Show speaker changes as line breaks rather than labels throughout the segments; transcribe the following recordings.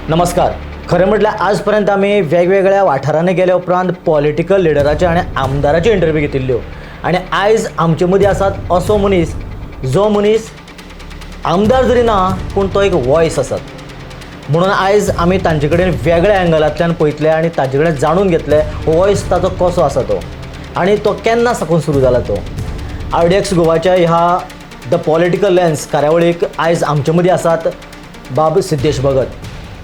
नमस्कार. खरें म्हटल्यार आजपर्यंत आमी वेगवेगळ्या वाठारांनी गेल्या उपरांत पॉलिटिकल लिडराचे आनी आमदाराचे इंटरव्यू घेतिल्ल्यो आनी आयज आमचे मदीं आसात असो मनीस जो मनीस आमदार जरी ना पूण तो एक वॉयस आसात म्हणून आयज आमी तांचे कडेन वेगळ्या एंगलांतल्यान पळयतले आनी तांचे कडेन जाणून घेतले वॉयस ताचो कसो आसा तो आनी तो केन्ना साकून सुरू जाला तो. आयडिएक्स गोवाच्या ह्या द पॉलिटिकल लेन्स कार्यावळीक आयज आमचे मदीं आसात बाब सिद्धेश भगत.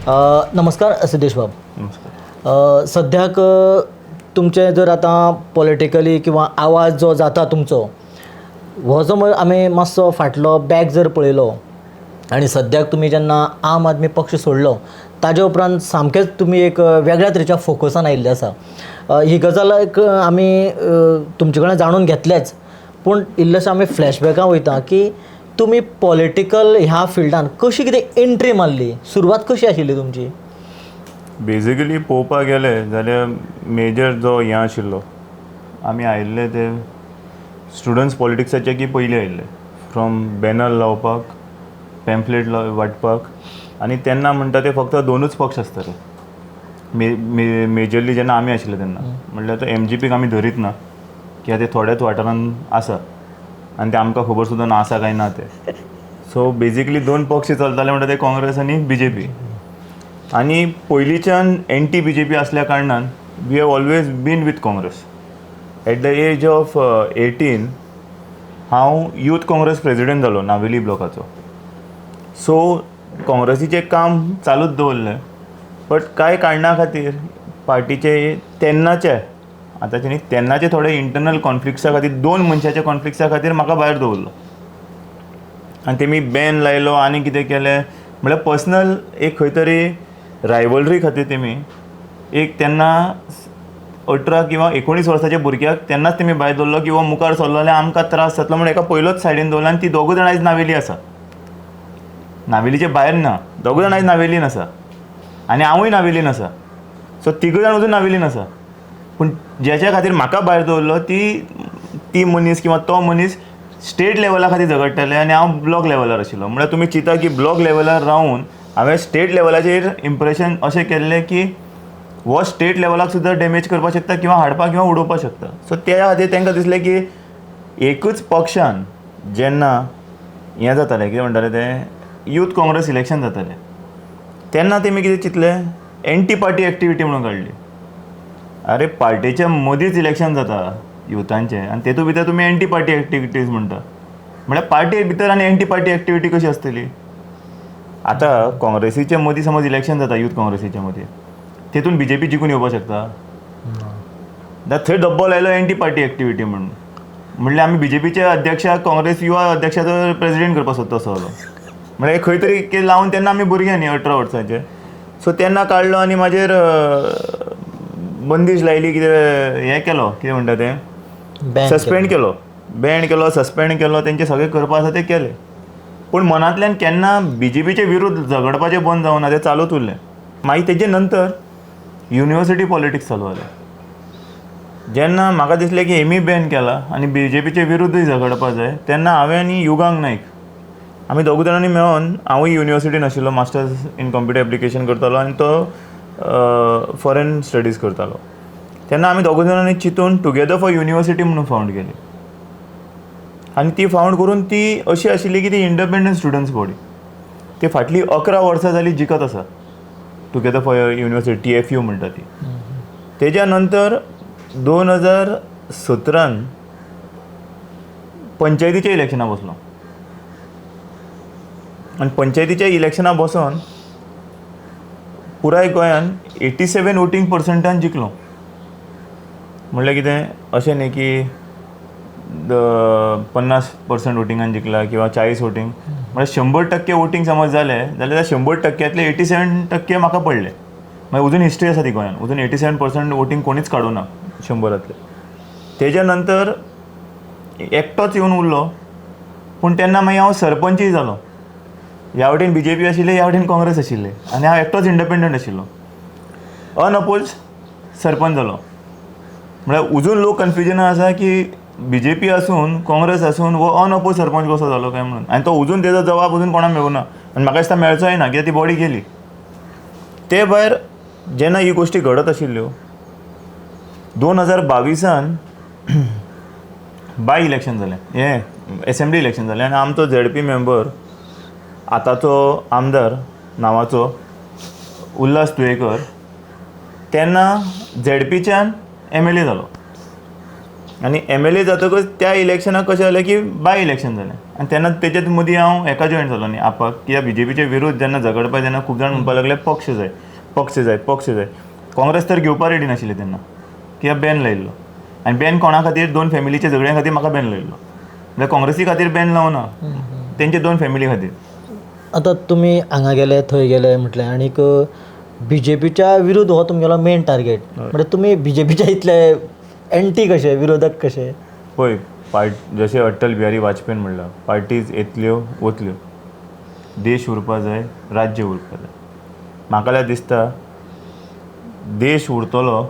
नमस्कार सिद्धेश बाब.
नमस्कार.
सद्याक तुमचे जर आतां पॉलिटिकली किंवा आवाज जो जाता तुमचो हो जो आमी मातसो फाटलो बॅक जर पळयलो आनी सद्याक तुमी जेन्ना आम आदमी पक्ष सोडलो ताजे उपरांत सामकेंच तुमी एक वेगळ्या तरेच्या फोकसान आयिल्ले आसा. ही गजाल एक आमी तुमचे कडेन जाणून घेतलेच पूण इल्लेशें आमी फ्लॅशबॅकां वयता की तुमी पॉलिटिकल ह्या फिल्डान कशी कितें एंट्री मारली, सुरवात कशी आशिल्ली तुमची?
बेजिकली पळोवपाक गेले जाल्यार मेजर जो हें आशिल्लो आमी आयिल्ले ते स्टुडंट्स पॉलिटिक्साचे की पयलीं आयिल्ले फ्रॉम बॅनर लावपाक पॅम्पलेट वाटपाक आनी तेन्ना म्हणटा ते फक्त दोनूच पक्ष आसताले मेजरली जेन्ना आमी आशिल्ले तेन्ना म्हणल्यार तो MGPक आमी धरीत ना कित्याक ते थोड्याच वाठारांत आसा आनी ते आमकां खबर सुद्दां ना आसा काय ना ते. सो बेजिकली दोन पक्ष चलताले म्हणटा ते काँग्रेस आनी BJP आनी पयलींच्यान एंटी BJP आसल्या कारणान we have always been with Congress. At the age of 18 हांव यूथ काँग्रेस प्रेजिडेंट जालो नावेली ब्लॉकाचो. सो काँग्रेसीचें काम चालूच दवरलें बट कांय कारणां खातीर पार्टीचे तेन्नाचे आतांचे न्ही तेन्नाचे थोडे इंटरनल कॉन्फ्लिक्ट्सा खातीर दोन मनशाच्या कॉन्फ्लिक्ट्सा खातीर म्हाका भायर दवरलो आनी तेमी बॅन लायलो आनी कितें केलें म्हळ्यार पर्सनल एक खंय तरी रायवलरी खातीर तेमी एक तेन्ना 18 किंवा 19 वर्साच्या भुरग्याक तेन्नाच तेमी भायर दवरलो किंवा मुखार सरलो जाल्यार आमकां त्रास जातलो म्हणून एका पयलोच सायडीन दवरलो आनी ती दोगूय जाण आयज नावेली आसा. नावेलीचे भायर ना, दोगूय जाण आयज नावेलीन आसा आनी हांवूय नावेलीन आसा. सो तिगूय जाण अजून नावेलीन आसा पूण ज्याच्या खातीर म्हाका भायर दवरलो ती मनीस किंवा तो मनीस स्टेट लेवला खातीर झगडटाले आनी हांव ब्लॉक लेवलार आशिल्लो. म्हळ्यार तुमी चिंता की ब्लॉक लेवलार रावन हांवें स्टेट लेवलाचेर इम्प्रेशन अशें केल्लें की हो स्टेट लेवलाक सुद्दां डॅमेज करपाक शकता किंवा हाडपाक किंवा उडोवपाक शकता. सो त्या खातीर तांकां दिसलें की एकूच पक्षान जेन्ना हें जातालें कितें म्हणटाले तें यूथ काँग्रेस इलेक्शन जातालें तेन्ना तेमी कितें चिंतलें एंटी पार्टी एक्टिविटी म्हणून काडली. अरे पार्टीच्या मदींच इलेक्शन जाता युथांचें आनी तेतूंत भितर तुमी एंटी पार्टी एक्टिविटीज म्हणटा म्हळ्यार पार्टी भितर आनी एंटी पार्टी एक्टिविटी कशी आसतली. आतां काँग्रेसीच्या मदीं समज इलेक्शन जाता यूथ काँग्रेसीच्या मदीं तेतून BJP जिखून येवपाक शकता थंय डब्बो लायलो एंटी पार्टी एक्टिविटी म्हणून म्हणल्यार आमी BJPचे अध्यक्षाक काँग्रेस युवा अध्यक्षाचो प्रेजिडेंट करपाक सोदता असो म्हळ्यार खंय तरी कितें लावन तेन्ना आमी भुरग्यां न्ही 18 वर्सांचे. सो तेन्ना काडलो आनी म्हाजेर बंदीश लायली कितें हें केलो कितें म्हणटा तें सस्पेंड केलो बॅन केलो सस्पेंड केलो तेंचे सगळें करपा आसा तें केलें पूण मनांतल्यान केन्ना BJPचे विरुद्ध झगडपाचें बंद जावना तें चालूच उरलें. मागीर तेजे नंतर युनिवर्सिटी पॉलिटिक्स चालू जालें जेन्ना म्हाका दिसलें की हेमी बॅन केला आनी BJPचे विरुद्धूय झगडपा जाय तेन्ना हांवें आनी युगांक नायक आमी दोगूय जाणांनी मेळोन हांवूय युनिवर्सिटीन आशिल्लो मास्टर्स इन कॉम्प्युटर एप्लिकेशन करतालो आनी तो फॉरेन स्टडीज करतालो. तेन्ना आमी दोगूय जाणांनी चिंतून टुगेदर फॉर युनिवर्सिटी म्हणून फावंड केली आनी ती फावंड करून ती अशी आशिल्ली की ती इंडिपेंडंट स्टुडंट्स बॉडी ती फाटली 11 वर्सां जाली जिखत आसा टुगेदर फॉर युनिवर्सिटी TFU म्हणटा ती. तेज्या नंतर 2017 पंचायतीच्या इलेक्शनां बसलो आनी पंचायतीच्या इलेक्शनां बसोन पुराय गोंयान 87 वोटींग पर्संटान जिखलो. म्हणल्यार कितें अशें न्ही की 50% वोटिंगान जिखला किंवा 40 वोटींग म्हळ्यार 100% वोटींग समज जालें जाल्यार त्या 100%तले 87% म्हाका पडले. मागीर अजून हिस्ट्री आसा ती गोंयान अजून 87% वोटींग कोणीच काडूं ना 100तले. तेज्या नंतर एकटोच येवन उरलो पूण तेन्ना मागीर हांव सरपंचूय जालो. ह्या वटेन BJP आशिल्ले ह्या वटेन काँग्रेस आशिल्ले आनी हांव एकटोच इंडिपेंडंट आशिल्लो अनअपोज सरपंच जालो. म्हळ्यार अजून लोक कन्फ्युजनान आसा की BJP आसून काँग्रेस आसून वो अनअपोज सरपंच कसो जालो काय म्हणून आनी तो अजून तेजो जबाब अजून कोणाक मेळूना आनी म्हाका दिसता मेळचोय ना कित्याक ती बॉडी गेली. ते भायर जेन्ना ही गोश्टी घडत आशिल्ल्यो 2022 बाय इलेक्शन जालें, हें एसेंब्ली इलेक्शन जालें आनी आमचो ZP मेंबर आतांचो आमदार नांवाचो उल्हास तुयेकर तेन्ना ZPच्यान MLA जालो आनी MLA जातकच त्या इलेक्शनाक कशें जालें की बाय इलेक्शन जालें आनी तेन्ना तेच्याच मदीं हांव हेका जॉयन जालो न्ही आपाक कित्याक BJPचे विरोध जेन्ना झगडपाक तेन्ना खूब जाण म्हणपाक लागले पक्ष जाय पक्ष जाय पक्ष जाय. काँग्रेस तर घेवपा रेडी नाशिल्ले तेन्ना कित्याक बॅन लायिल्लो आनी बॅन कोणा खातीर 2 फॅमिलीच्या झगड्या खातीर म्हाका बॅन लायिल्लो म्हणजे काँग्रेसी खातीर बॅन लावना तेंचे 2 फॅमिली खातीर.
आतां तुमी हांगा गेले थंय गेले म्हटलें आनीक BJPच्या विरोध हो तुमगेलो मेन टार्गेट म्हणजे तुमी BJPच्या इतले एंटी कशे विरोधक कशे
पळय जशें अटल बिहारी वाजपेयीन म्हणलां पार्टीज येतल्यो वतल्यो देश उरपा जाय राज्य उरपा जाय. म्हाका दिसता देश उरतलो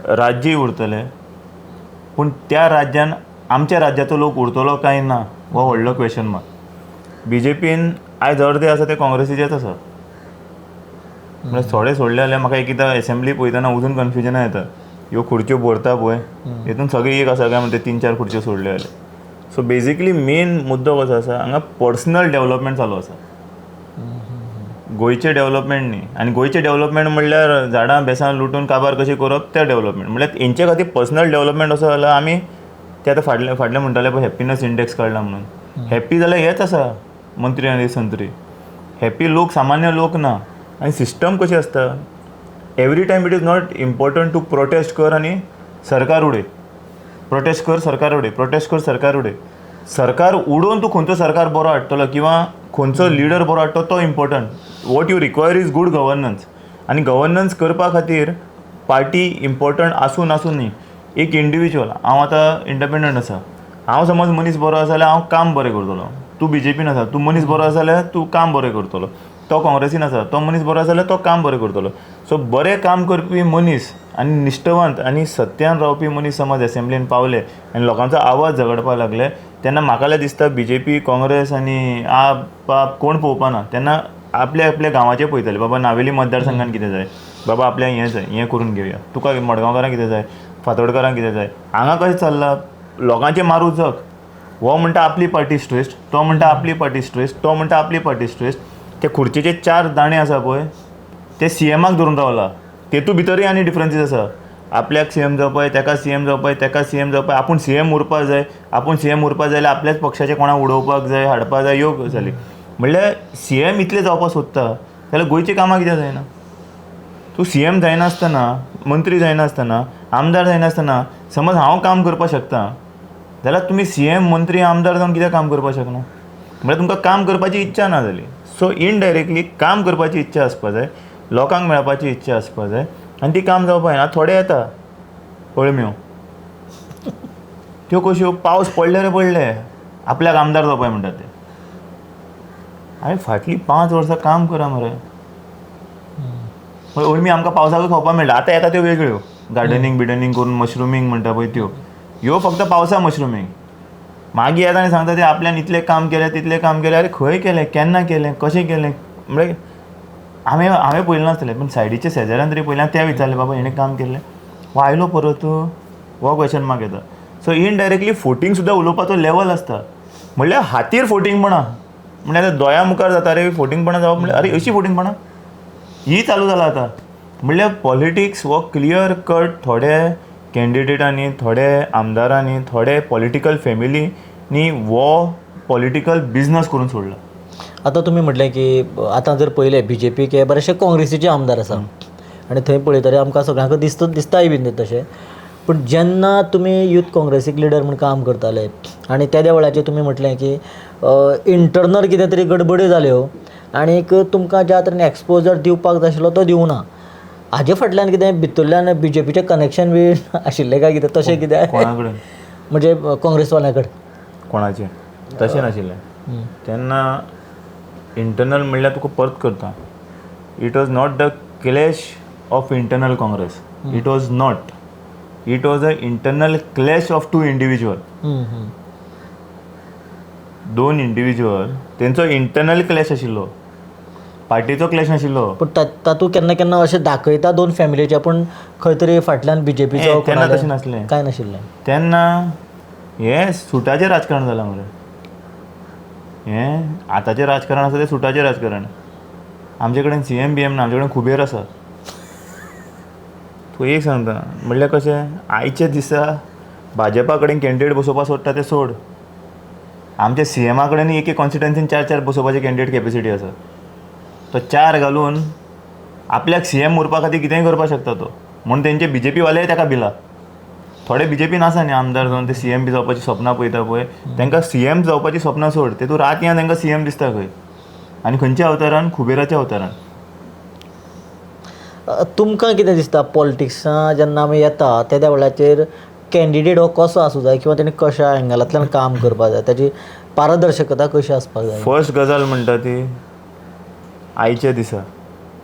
राज्यय उरतलें पूण त्या राज्यान आमच्या राज्याचो लोक उरतलो काय ना हो व्हडलो क्वेश्चन मार्क. BJPन आयज अर्दे आसा ते काँग्रेसीचेच आसा म्हणजे थोडे सोडले जाल्यार म्हाका एकदां एसेंब्ली पळयतना अजून कन्फ्युजन येता ह्यो खुर्च्यो भरता पळय हितून सगळी एक आसा काय म्हणटा 3-4 खुर्च्यो सोडल्यो जाल्यार. सो बेजिकली मेन मुद्दो कसो आसा हांगा पर्सनल डेवलपमेंट चालू आसा गोंयचें डेवलपमेंट न्ही आनी गोंयचें डेवलपमेंट म्हणल्यार झाडां बेसां लुटून काबार कशी करप तें डेवलपमेंट म्हणल्यार हेंचे खातीर पर्सनल डेवलपमेंट असो जाल्यार आमी ते आतां फाटले म्हणटाले पळय हॅपिनस इंडेक्स काडला म्हणून हॅप्पी जाल्यार हेच आसा मंत्री आनी संत्री हॅप्पी लोक सामान्य लोक ना आनी सिस्टम कशी आसता every time it is not important to protest कर आनी सरकार उडय प्रोटेस्ट कर सरकार उडय प्रोटेस्ट कर सरकार उडय सरकार उडोवन तूं खंयचो सरकार बरो हाडटलो किंवा खंयचो लिडर बरो हाडटलो तो important. What you require is good governance आनी गव्हर्नन्स करपा खातीर पार्टी इम्पॉर्टंट आसूं न्ही एक इंडिविज्युअल हांव आतां इंडिपेंडंट आसा हांव समज मनीस बरो आसा जाल्यार हांव काम बरें करतलो तूं BJPन आसा तूं मनीस बरो आसा जाल्यार तूं काम बरें करतलो तो काँग्रेसीन आसा तो मनीस बरो आसा जाल्यार तो काम बरें करतलो. सो बरें काम करपी मनीस आनी निश्ठवंत आनी सत्यान रावपी मनीस समज एसेंब्लीन पावले आनी लोकांचो आवाज झगडपाक लागले तेन्ना म्हाका दिसता BJP काँग्रेस आनी आप कोण पळोवपाना तेन्ना आपल्या गांवाचें पळयतले बाबा नावेली मतदारसंघान कितें जाय बाबा आपल्या हें जाय हें करून घेवया तुका मडगांवकारांक कितें जाय फातोडकारांक कितें जाय हांगा कशें चल्लां लोकांचें मारू जग हो म्हणटा आपली पार्टी श्रेश्ठ तो म्हणटा आपली पार्टी श्रेश्ठ तो म्हणटा आपली पार्टी श्रेश्ठ. ते खुर्चेचे 4 दाणे आसा पळय ते CMाक धरून रावला तेतूं भितरूय आनी डिफरन्सीस आसा आपल्याक CM जावपाय तेका CM जावपाय तेका CM जावपाय आपूण CM उरपा जाय आपूण CM उरपा जाय जाल्यार आपल्याच पक्षाचे कोणाक उडोवपाक जाय हाडपा जाय ह्यो गजाली म्हणल्यार CM इतले जावपाक सोदता जाल्यार गोंयची कामां कित्याक जायना. तूं CM जायनासतना मंत्री जायनासतना आमदार जायनासतना समज हांव काम करपाक शकता जाल्यार तुमी CM मंत्री आमदार जावन कित्याक काम करपाक शकना म्हळ्यार तुमकां काम करपाची इच्छा ना जाली. सो इनडायरेक्टली काम करपाची इच्छा आसपा जाय लोकांक मेळपाची इच्छा आसपा जाय आनी ती काम जावपा जायना. थोडे येता पळम्यो त्यो कश्यो पावस पडले रे पडले आपल्याक आमदार जावपाय म्हणटात ते हांवें फाटलीं 5 वर्सां काम करा मरे अळमी आमकां पावसाकूच खावपाक मेळटा आतां येता त्यो वेगळ्यो गार्डनिंग बिडनिंग करून मशरुमींग म्हणटा पळय त्यो ह्यो फक्त पावसा मशरुमींग मागीर येता आनी सांगता ते आपल्यान इतलें काम केलें तितलें काम केलें अरे खंय केलें केन्ना केलें कशें केलें म्हणजे हांवें पळयलें नासतलें पूण सायडीच्या शेजाऱ्यान तरी पयलें तें विचारलें बाबा हेणें काम केलें हो आयलो परत हो क्वेश्चन मार्क येता. सो इनडायरेक्टली फोटींग सुद्दां उलोवपाचो लेवल आसता म्हणल्यार हातीर फोटींगपणां म्हणजे आतां दोळ्या मुखार जाता रे फोटींगपणां जावप म्हणल्यार अरे अशी फोटींगपणां ही चालू जाला आतां म्हणल्यार पॉलिटिक्स हो क्लियर कट थोडे कॅन्डिडेटांनी थोडे आमदारांनी थोडे पॉलिटिकल फॅमिलींनी वो पॉलिटिकल बिजनस करून सोडला.
आतां तुमी म्हटलें की आतां जर पळयलें BJP के बरेचशे काँग्रेसीचे आमदार आसा आनी थंय पळयतरी आमकां सगळ्यांक दिसताय बीन तशें पूण जेन्ना तुमी यूथ काँग्रेसीक लिडर म्हूण काम करताले आनी त्या वेळाचेर तुमी म्हटलें की इंटरनल कितें तरी गडबडी जाल्यो आनीक तुमकां ज्या तरेन एक्सपोजर दिवपाक जाय आशिल्लो तो दिवना हाजे फाटल्यान कितें भितरल्यान BJPचें कनेक्शन बी आशिल्लें काय कितें तशें कितें
कोणा कडेन
म्हणजे काँग्रेसवाल्या कडेन
कोणाचें तशें नाशिल्लें तेन्ना इंटरनल म्हणल्यार तुका परत करता it was not the clash of internal Congress it was not it was a internal clash of 2 individual 2 individual तेंचो इंटरनल क्लॅश आशिल्लो पार्टीचो क्लॅश नाशिल्लो.
पूण तातूंत केन्ना केन्ना अशें दाखयता दोन फॅमिलीचे पूण खंय तरी फाटल्यान बीजेपीचो
तेन्ना तशें नासलें.
काय नाशिल्लें
तेन्ना हें सुटाचें राजकारण जालां मरे. हें आतांचें राजकारण आसा तें सुटाचें राजकारण. आमचे कडेन CM BM ना, आमचे कडेन खुबेर आसा. तूं एक सांगता म्हणल्यार कशें आयच्या दिसा भाजपा कडेन कॅन्डिडेट बसोवपाक सोदता तें सोड. आमच्या CMा कडेन एक कॉन्स्टिट्युएन्सीन 4 बसोवपाचे कॅन्डिडेट कॅपेसिटी आसा. तो 4 घालून आपल्याक CM उरपा खातीर कितेंय करपाक शकता तो. म्हणून तेंचे BJP वाले ताका भिला. थोडे BJP आसा न्ही आमदार जावन ते CM बी जावपाची सपनां पळयता पळय, तांकां CM जावपाची सपनां सोड. तेतूं रातयान तांकां CM दिसता खंय, आनी खंयच्या अवतारान? खुबेराच्या अवतारान.
तुमकां कितें दिसता पॉलिटिक्सां जेन्ना आमी येता त्या वेळाचेर कॅन्डिडेट हो कसो आसूं जाय किंवा तेणी कशा एंगलांतल्यान काम करपाक जाय, ताची पारदर्शकता कशी आसपाक जाय?
फर्स्ट गजाल म्हणटा ती आयच्या दिसा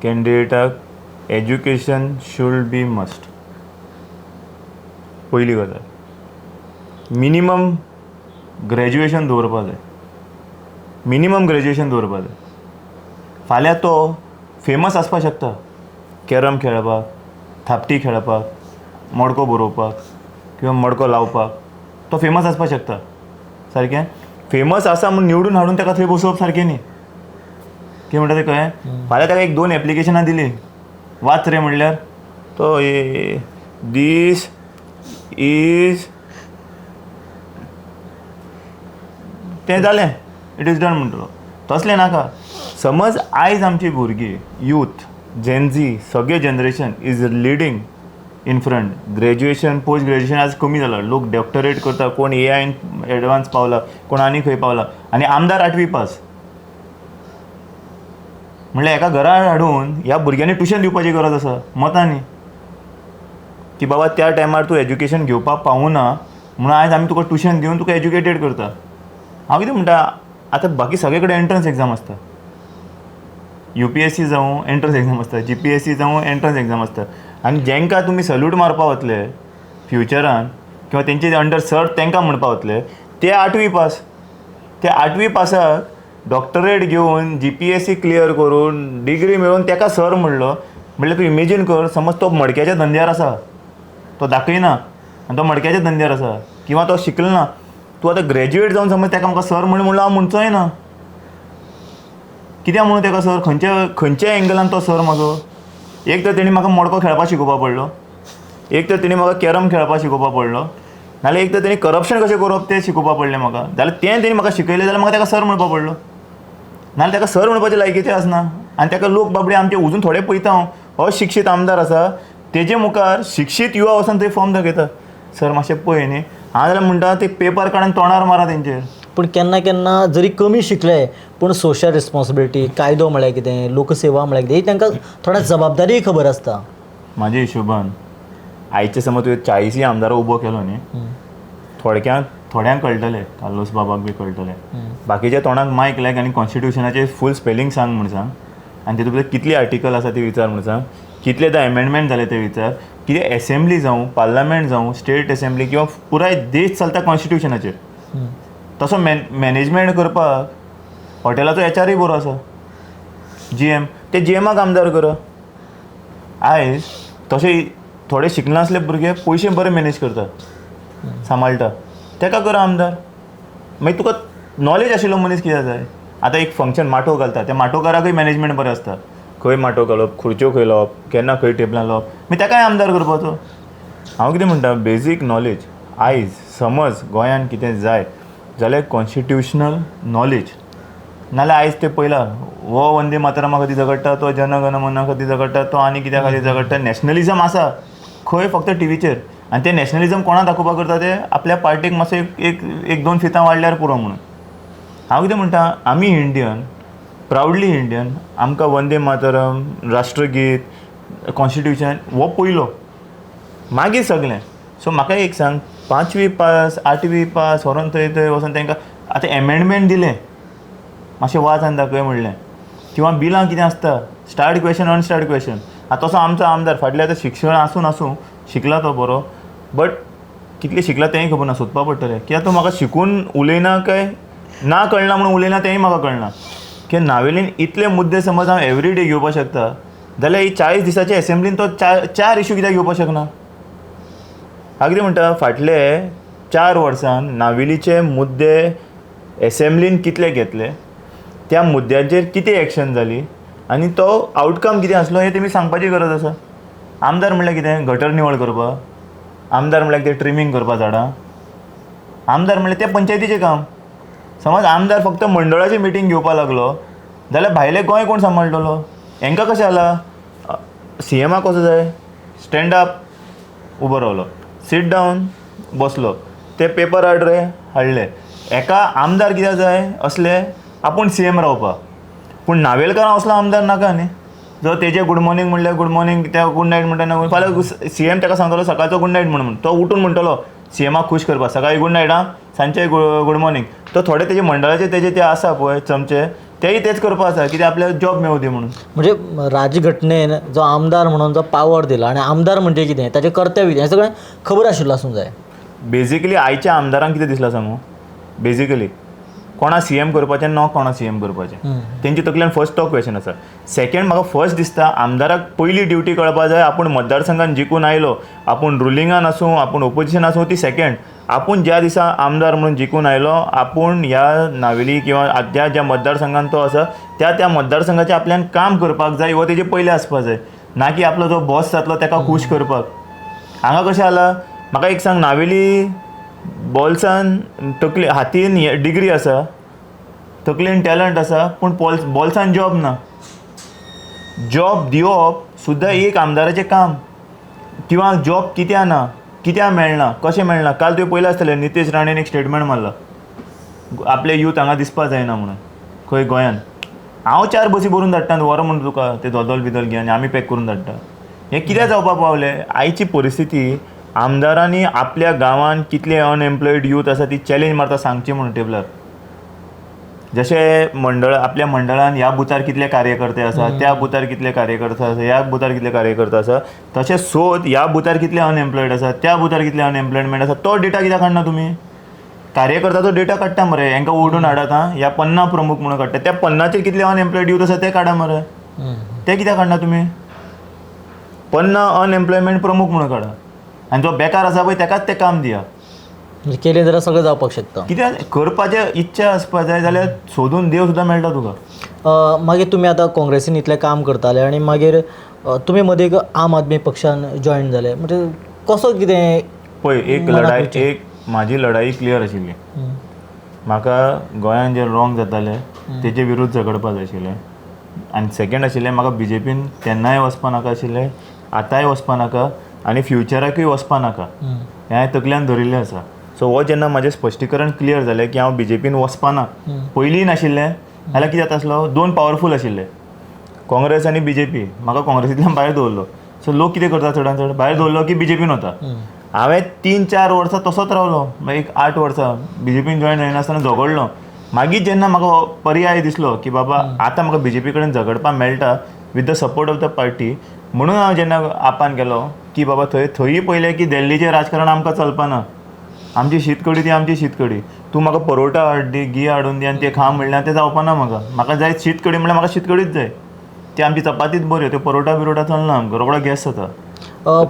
कॅन्डिडेटाक एज्युकेशन शूड बी मस्ट. पयली गजाल मिनिमम ग्रॅज्युएशन दवरपा जाय. मिनिमम ग्रॅज्युएशन दवरपा जाय. फाल्यां तो फेमस आसपाक शकता कॅरम खेळपाक, थापटी खेळपाक, मडको बरोवपाक किंवा मडको लावपाक. तो फेमस आसपाक शकता. सारकें फेमस आसा म्हूण निवडून हाडून ताका थंय बसोवप सारकें न्ही. कितें म्हणटा तें कळ्ळें? फाल्यां ताका 1-2 एप्लिकेशनां दिली, वाच रे म्हणल्यार तो दीस इज तें जालें, इट इज डन म्हणटलो. तसलें नाका. समज आयज आमची भुरगीं यूथ जेनझी सगळे generation is leading in front. Graduation post graduation आज कमी जालां. लोक डॉक्टरेट करता, कोण AI एडवान्स पावला, कोण आनी खंय पावला, आनी आमदार 8वी पास. म्हणल्यार एका घरा हाडून ह्या भुरग्यांनी ट्युशन दिवपाची गरज आसा मतांनी, की बाबा त्या टायमार तूं एज्युकेशन घेवपाक पावूना म्हणून आयज आमी तुका ट्युशन दिवन तुका एज्युकेटेड करता. हांव कितें म्हणटा, आतां बाकी सगळे कडेन एंट्रन्स एग्जाम आसता. UPSC जावं एंट्रन्स एग्जाम आसता, GPSC जावं एंट्रन्स एग्जाम आसता. आनी जेंकां तुमी सल्यूट मारपा वतले फ्युचरान किंवा तेंचे अंडर सर्ट तांकां म्हणपा वतले ते 8वी पास. ते 8वी पासाक डॉक्टरेट घेवन GPSC क्लियर करून डिग्री मेळोवन ताका सर म्हणलो म्हणल्यार तूं इमेजीन कर. समज तो मडक्याच्या धंद्यार आसा, तो दाखयना आनी तो मडक्याच्या धंद्यार आसा किंवा तो शिकलो ना, तूं आतां ग्रॅज्युएट जावन समज ताका म्हाका सर म्हणलो हांव म्हणचोय ना. कित्याक म्हणून ताका सर? खंयच्या एंगलान तो सर म्हाजो? एक तर तेणी म्हाका मडको खेळपाक शिकोवपाक पडलो, एक तर तेणी म्हाका कॅरम खेळपाक शिकोवपाक पडलो, नाल्यार एक तर तेणी करप्शन कशें करप तें शिकोवपाक पडलें म्हाका. जाल्यार तें तेणी म्हाका शिकयलें जाल्यार म्हाका ताका सर म्हणपाक पडलो. नाल्यार ताका सर म्हणपाचें लायकीचें आसना. आनी ताका लोक बाबडे आमचे अजून थोडे पळयता हांव अशिक्षीत आमदार आसा तेजे मुखार शिक्षीत युवा वचून थंय फॉर्म दाखयता, सर मातशें पळय न्ही. हांव जाल्यार म्हणटा ते पेपर काडून तोंडार मारा तेंचेर.
पूण केन्ना केन्ना जरी कमी शिकले पूण सोशल रिस्पॉन्सिबिलिटी, कायदो म्हळ्यार कितें, लोकसेवा म्हळ्यार कितें, ही तांकां थोड्या जबाबदारी खबर आसता.
म्हाज्या हिशोबान आयचे समज तुवें 40 आमदार उबो केलो न्ही, थोड्यांक कळटलें, कार्लोस बाबाक बी कळटलें. बाकीच्या तोंडाक मायक लायक आनी कॉन्स्टिट्युशनाचें फूल स्पेलिंग सांग म्हण सांग, आनी तितूंत भितर कितली आर्टिकल आसा ती विचार म्हण सांग, कितलेदा एमेंडमेंट जाले ते विचार, कितें एसेंब्ली जावं, पार्लमेंट जावं, स्टेट एसेंब्ली किंवा पुराय देश चलता कॉन्स्टिट्युशनाचेर. तसो मॅनेजमेंट करपाक हॉटेलाचो HRय बरो आसा, GM. ते GMाक आमदार करा. आयज तशे थोडे शिकनासले भुरगे पयशे बरे मॅनेज करता, सांबाळटा, ताका करा आमदार. मागीर तुका नॉलेज आशिल्लो मनीस कित्याक जाय? आतां एक फंक्शन माटो घालता, त्या माटोकाराकय मॅनेजमेंट बरें आसता. खंय माटो घालप, खुर्च्यो खंय लावप, केन्ना खंय टेबलां लावप, मागीर ताकाय आमदार करपाचो. हांव कितें म्हणटा, बेजीक नॉलेज आयज समज गोंयान कितें जाय जाल्यार कॉन्स्टिट्युशनल नॉलेज, नाल्यार आयज ते पयलां हो वंदे मातरमा खातीर झगडटा, तो जनगण मना खातीर झगडटा, तो आनी कित्या खातीर झगडटा. नॅशनलिजम आसा खंय फक्त टीव्हीचेर, आनी ते नॅशनलिजम कोणाक दाखोवपाक करता? ते आपल्या पार्टीक मातसो एक 2 फितां वाडल्यार पुरो म्हणून. हांव कितें म्हणटा, आमी इंडियन, प्रावडली इंडियन, आमकां वंदे मातरम, राष्ट्रगीत, कॉन्स्टिट्युशन हो पयलो, मागीर सगळें. सो म्हाका एक सांग, 5वी पास, 8वी पास व्हरोन थंय वचोन तांकां आतां एमेंडमेंट दिलें, मातशें वाच आनी दाखय म्हणलें, किंवा बिलां कितें आसता, स्टार्ट क्वेश्चन, अनस्टार्ट क्वेश्चन. आतां तसो आमचो आमदार फाटल्या आतां शिक्षण आसूं शिकला तो बरो, बट कितले शिकला तेंय खबर ना, सोदपा पडटलें. कित्याक तो म्हाका शिकून उलयना काय ना कळना म्हणून उलयना तेंय म्हाका कळना. की नावेलीन इतले मुद्दे समज हांव एवरी डे घेवपाक शकता जाल्यार ही 40 दिसाची एसेंब्लीन तो चार इश्यू कित्याक घेवपाक शकना. हांव कितें म्हणटा, फाटले 4 वर्सान नावेलीचे मुद्दे एसेंब्लीन कितले घेतले, त्या मुद्द्यांचेर कितें एक्शन जाली आनी तो आउटकम कितें आसलो हें तेमी सांगपाची गरज आसा. आमदार म्हणल्यार कितें, गटर निवळ करपा, आमदार म्हणल्यार कितें ट्रिमींग करपा झाडां, आमदार म्हणल्यार तें पंचायतीचें काम. समज आमदार फक्त मंडळाची मिटींग घेवपा लागलो जाल्यार भायले गोंय कोण सांबाळटलो. हांकां कशें जाला, CMाक कसो जाय, स्टँड अप उबो रावलो, सीट डावन बसलो, ते पेपर हाड रे हाडले. एका आमदार कित्याक जाय असले आपूण CM रावपा, पूण नावेलकारां असलो आमदार नाका न्ही. जो तेजे गुड मॉर्निंग म्हणल्यार गुड मॉर्निंग, त्या गुड नायट म्हणटा फाल्यां CM ताका सांगतलो सकाळचो गुड नायट म्हणून, तो उठून म्हणटलो CMाक खूश करपा सकाळी गुड नायट आं, सांजचे गुड मॉर्निंग. तो थोडे तेजे मंडळाचे तेजे ते आसा पळय चमचे, तेय तेच करपा आसा कित्याक आपल्याक जॉब मेळूं दी म्हणून.
म्हणजे राजघटनेन जो आमदार म्हणून जो पावर दिला आनी आमदार म्हणजे कितें, ताचें कर्तव्य कितें हें सगळें खबर आशिल्लो आसूंक जाय.
बेजिकली आयच्या आमदारांक कितें दिसलां सांगू, बेजिकली कोणा CM करपाचें न कोणा CM करपाचें तेंचे तकल्यान फर्स्ट तो क्वेश्चन आसा. सेकंड, म्हाका फर्स्ट दिसता आमदाराक पयली ड्युटी कळपा जाय आपूण मतदारसंघान जिखून आयलो, आपूण रुलिंगान आसूं आपूण ओपोजिशन आसूं ती सेकंड. आपूण ज्या दिसा आमदार म्हणून जिखून आयलो आपूण ह्या नावेली किंवा ज्या मतदारसंघान तो आसा त्या मतदारसंघाचें आपल्यान काम करपाक जाय हो तेजे पयलें आसपाक जाय, ना की आपलो जो बॉस जातलो ताका खूश करपाक. हांगा कशें जालां, म्हाका एक सांग, नावेली बॉल्सान तकली हातीन डिग्री आसा, तकलेन टॅलंट आसा, पूण बॉल्सान जॉब ना. जॉब दिवप सुद्दां एक आमदाराचें काम. किंवा जॉब कित्याक ना, कित्याक मेळना, कशें मेळना. काल तुवें पयलें आसतलें नितेश राणेन एक स्टेटमेंट मारला आपले यूथ हांगा दिसपा जायना म्हणून खंय गोंयान. हांव 4 बसी भरून धाडटा व्हर म्हणून तुका ते दोदोल बिदोल घेवन आमी पॅक करून धाडटा. हें कित्याक जावपाक पावलें, आयची परिस्थिती आमदारांनी आपल्या गांवांत कितले अनएम्प्लॉयड यूथ आसा ती चॅलेंज मारता सांगची म्हणून टेबलार. जशे मंडळ आपल्या मंडळान ह्या बुथार कितले कार्यकर्ते आसा, त्या बुथार कितले कार्यकर्ते आसा, ह्या बुथार कितले कार्यकर्ते आसा, तशें सोद ह्या बुथार कितले अनएम्प्लॉयड आसा, त्या बुथार कितले अनएम्प्लॉयमेंट आसा, तो डेटा कित्याक काडना तुमी. कार्यकर्त्याचो डेटा काडटा मरे, हांकां ओडून हाडात आं, ह्या 50 प्रमुख म्हणून काडटा, त्या 50चेर कितले अनएम्प्लॉयड यूथ आसा ते काडा मरे. ते कित्याक काडना तुमी. 50 अनएम्प्लॉयमेंट प्रमुख म्हणून काडा आनी जो बेकार आसा पळय ताकाच तें काम दिया.
केलें जाल्यार सगळें जावपाक शकता.
कित्याक करपाचें इच्छा आसपा जाय जाल्यार सोदून देव सुद्दां मेळटा तुका.
मागीर तुमी आतां काँग्रेसीन इतलें काम करताले आनी मागीर तुमी मदीं एक आम आदमी पक्षान जॉयन जाले, म्हणजे कसो कितें
पळय एक म्हाजी लढाई क्लियर आशिल्ली. म्हाका गोंयान जे रॉंग जाताले तेजे विरूद्ध झगडपा जाय आशिल्लें. आनी सेकंड आशिल्लें, म्हाका BJPन तेन्नाय वचपा नाका आशिल्लें, आतांय वचपा नाका आनी फ्युचराकूय वचपा नाका. हें हांवें तकल्यान धरिल्लें आसा. सो हो जेन्ना म्हाजें स्पश्टीकरण क्लियर जालें की हांव BJPन वचपा ना, पयलीं नाशिल्लें जाल्यार कितें जाता आसलो, 2 पावरफूल आशिल्ले काँग्रेस आनी BJP. म्हाका काँग्रेसींतल्यान भायर दवरलो. सो लोक कितें करता चडांत चड भायर दवरलो की BJPन वता. हांवें 3-4 वर्सां तसोच रावलो, मागीर 8 वर्सां BJPन जॉयन जायनासतना झगडलो. मागीर जेन्ना म्हाका पर्याय दिसलो की बाबा आतां म्हाका BJP कडेन झगडपाक मेळटा with the support of the party, म्हणून हांव जेन्ना आपान गेलो की बाबा थंयी पयलें की दिल्लीचें राजकारण आमकां चलपाना, आमची शीतकडी ती आमची शीतकडी. तूं म्हाका परोटा हाड दी, घी हाडून दी आनी तें खा म्हणल्यार तें जावपाना. म्हाका जाय शीतकडी म्हणल्यार म्हाका शीतकडीच जाय. ती आमची चपातीच बऱ्यो, त्यो परोटा बिरोटा चलना, आमकां रोखडो गॅस जाता.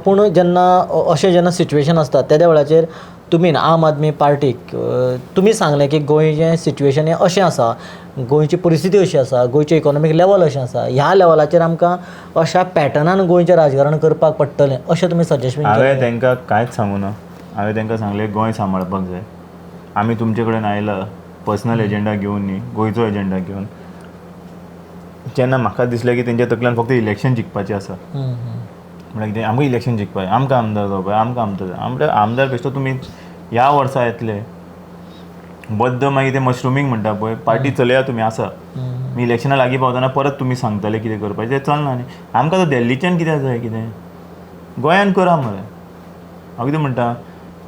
पूण जेन्ना अशें जेन्ना सिच्युएशन आसता त्या वेळाचेर तुमी आम आदमी पार्टीक तुमी सांगलें की गोंयचें सिच्युएशन हें अशें आसा, गोंयची परिस्थिती अशी आसा, गोंयचें इकॉनॉमीक लेवल अशें आसा, ह्या लेवलाचेर आमकां अशा पॅटर्नान गोंयचें राजकारण करपाक पडटलें अशें तुमी सजेशन.
हांवें तांकां कांयच सांगूं ना. हांवें तांकां सांगलें गोंय सांबाळपाक जाय. आमी तुमचे कडेन आयला पर्सनल एजेंडा घेवन न्ही, गोंयचो एजेंडा घेवन. जेन्ना म्हाका दिसलें की तेंच्या तकल्यान फक्त इलेक्शन जिखपाचें आसा, म्हळ्यार कितें आमकां इलेक्शन जिखपाय, आमकां आमदार जावपाय, आमकां आमदार जाय. म्हणल्यार आमदार बेश्टो तुमी ह्या वर्सा येतले बद्द मागीर ते मशरुमींग म्हणटा पळय, पार्टी चलया तुमी आसा, मी इलेक्शना लागीं पावतना परत तुमी सांगतले कितें करपाचें, तें चलना न्ही. आमकां तो दिल्लीच्यान कित्याक जाय, कितें गोंयान करा मरे. हांव कितें म्हणटा,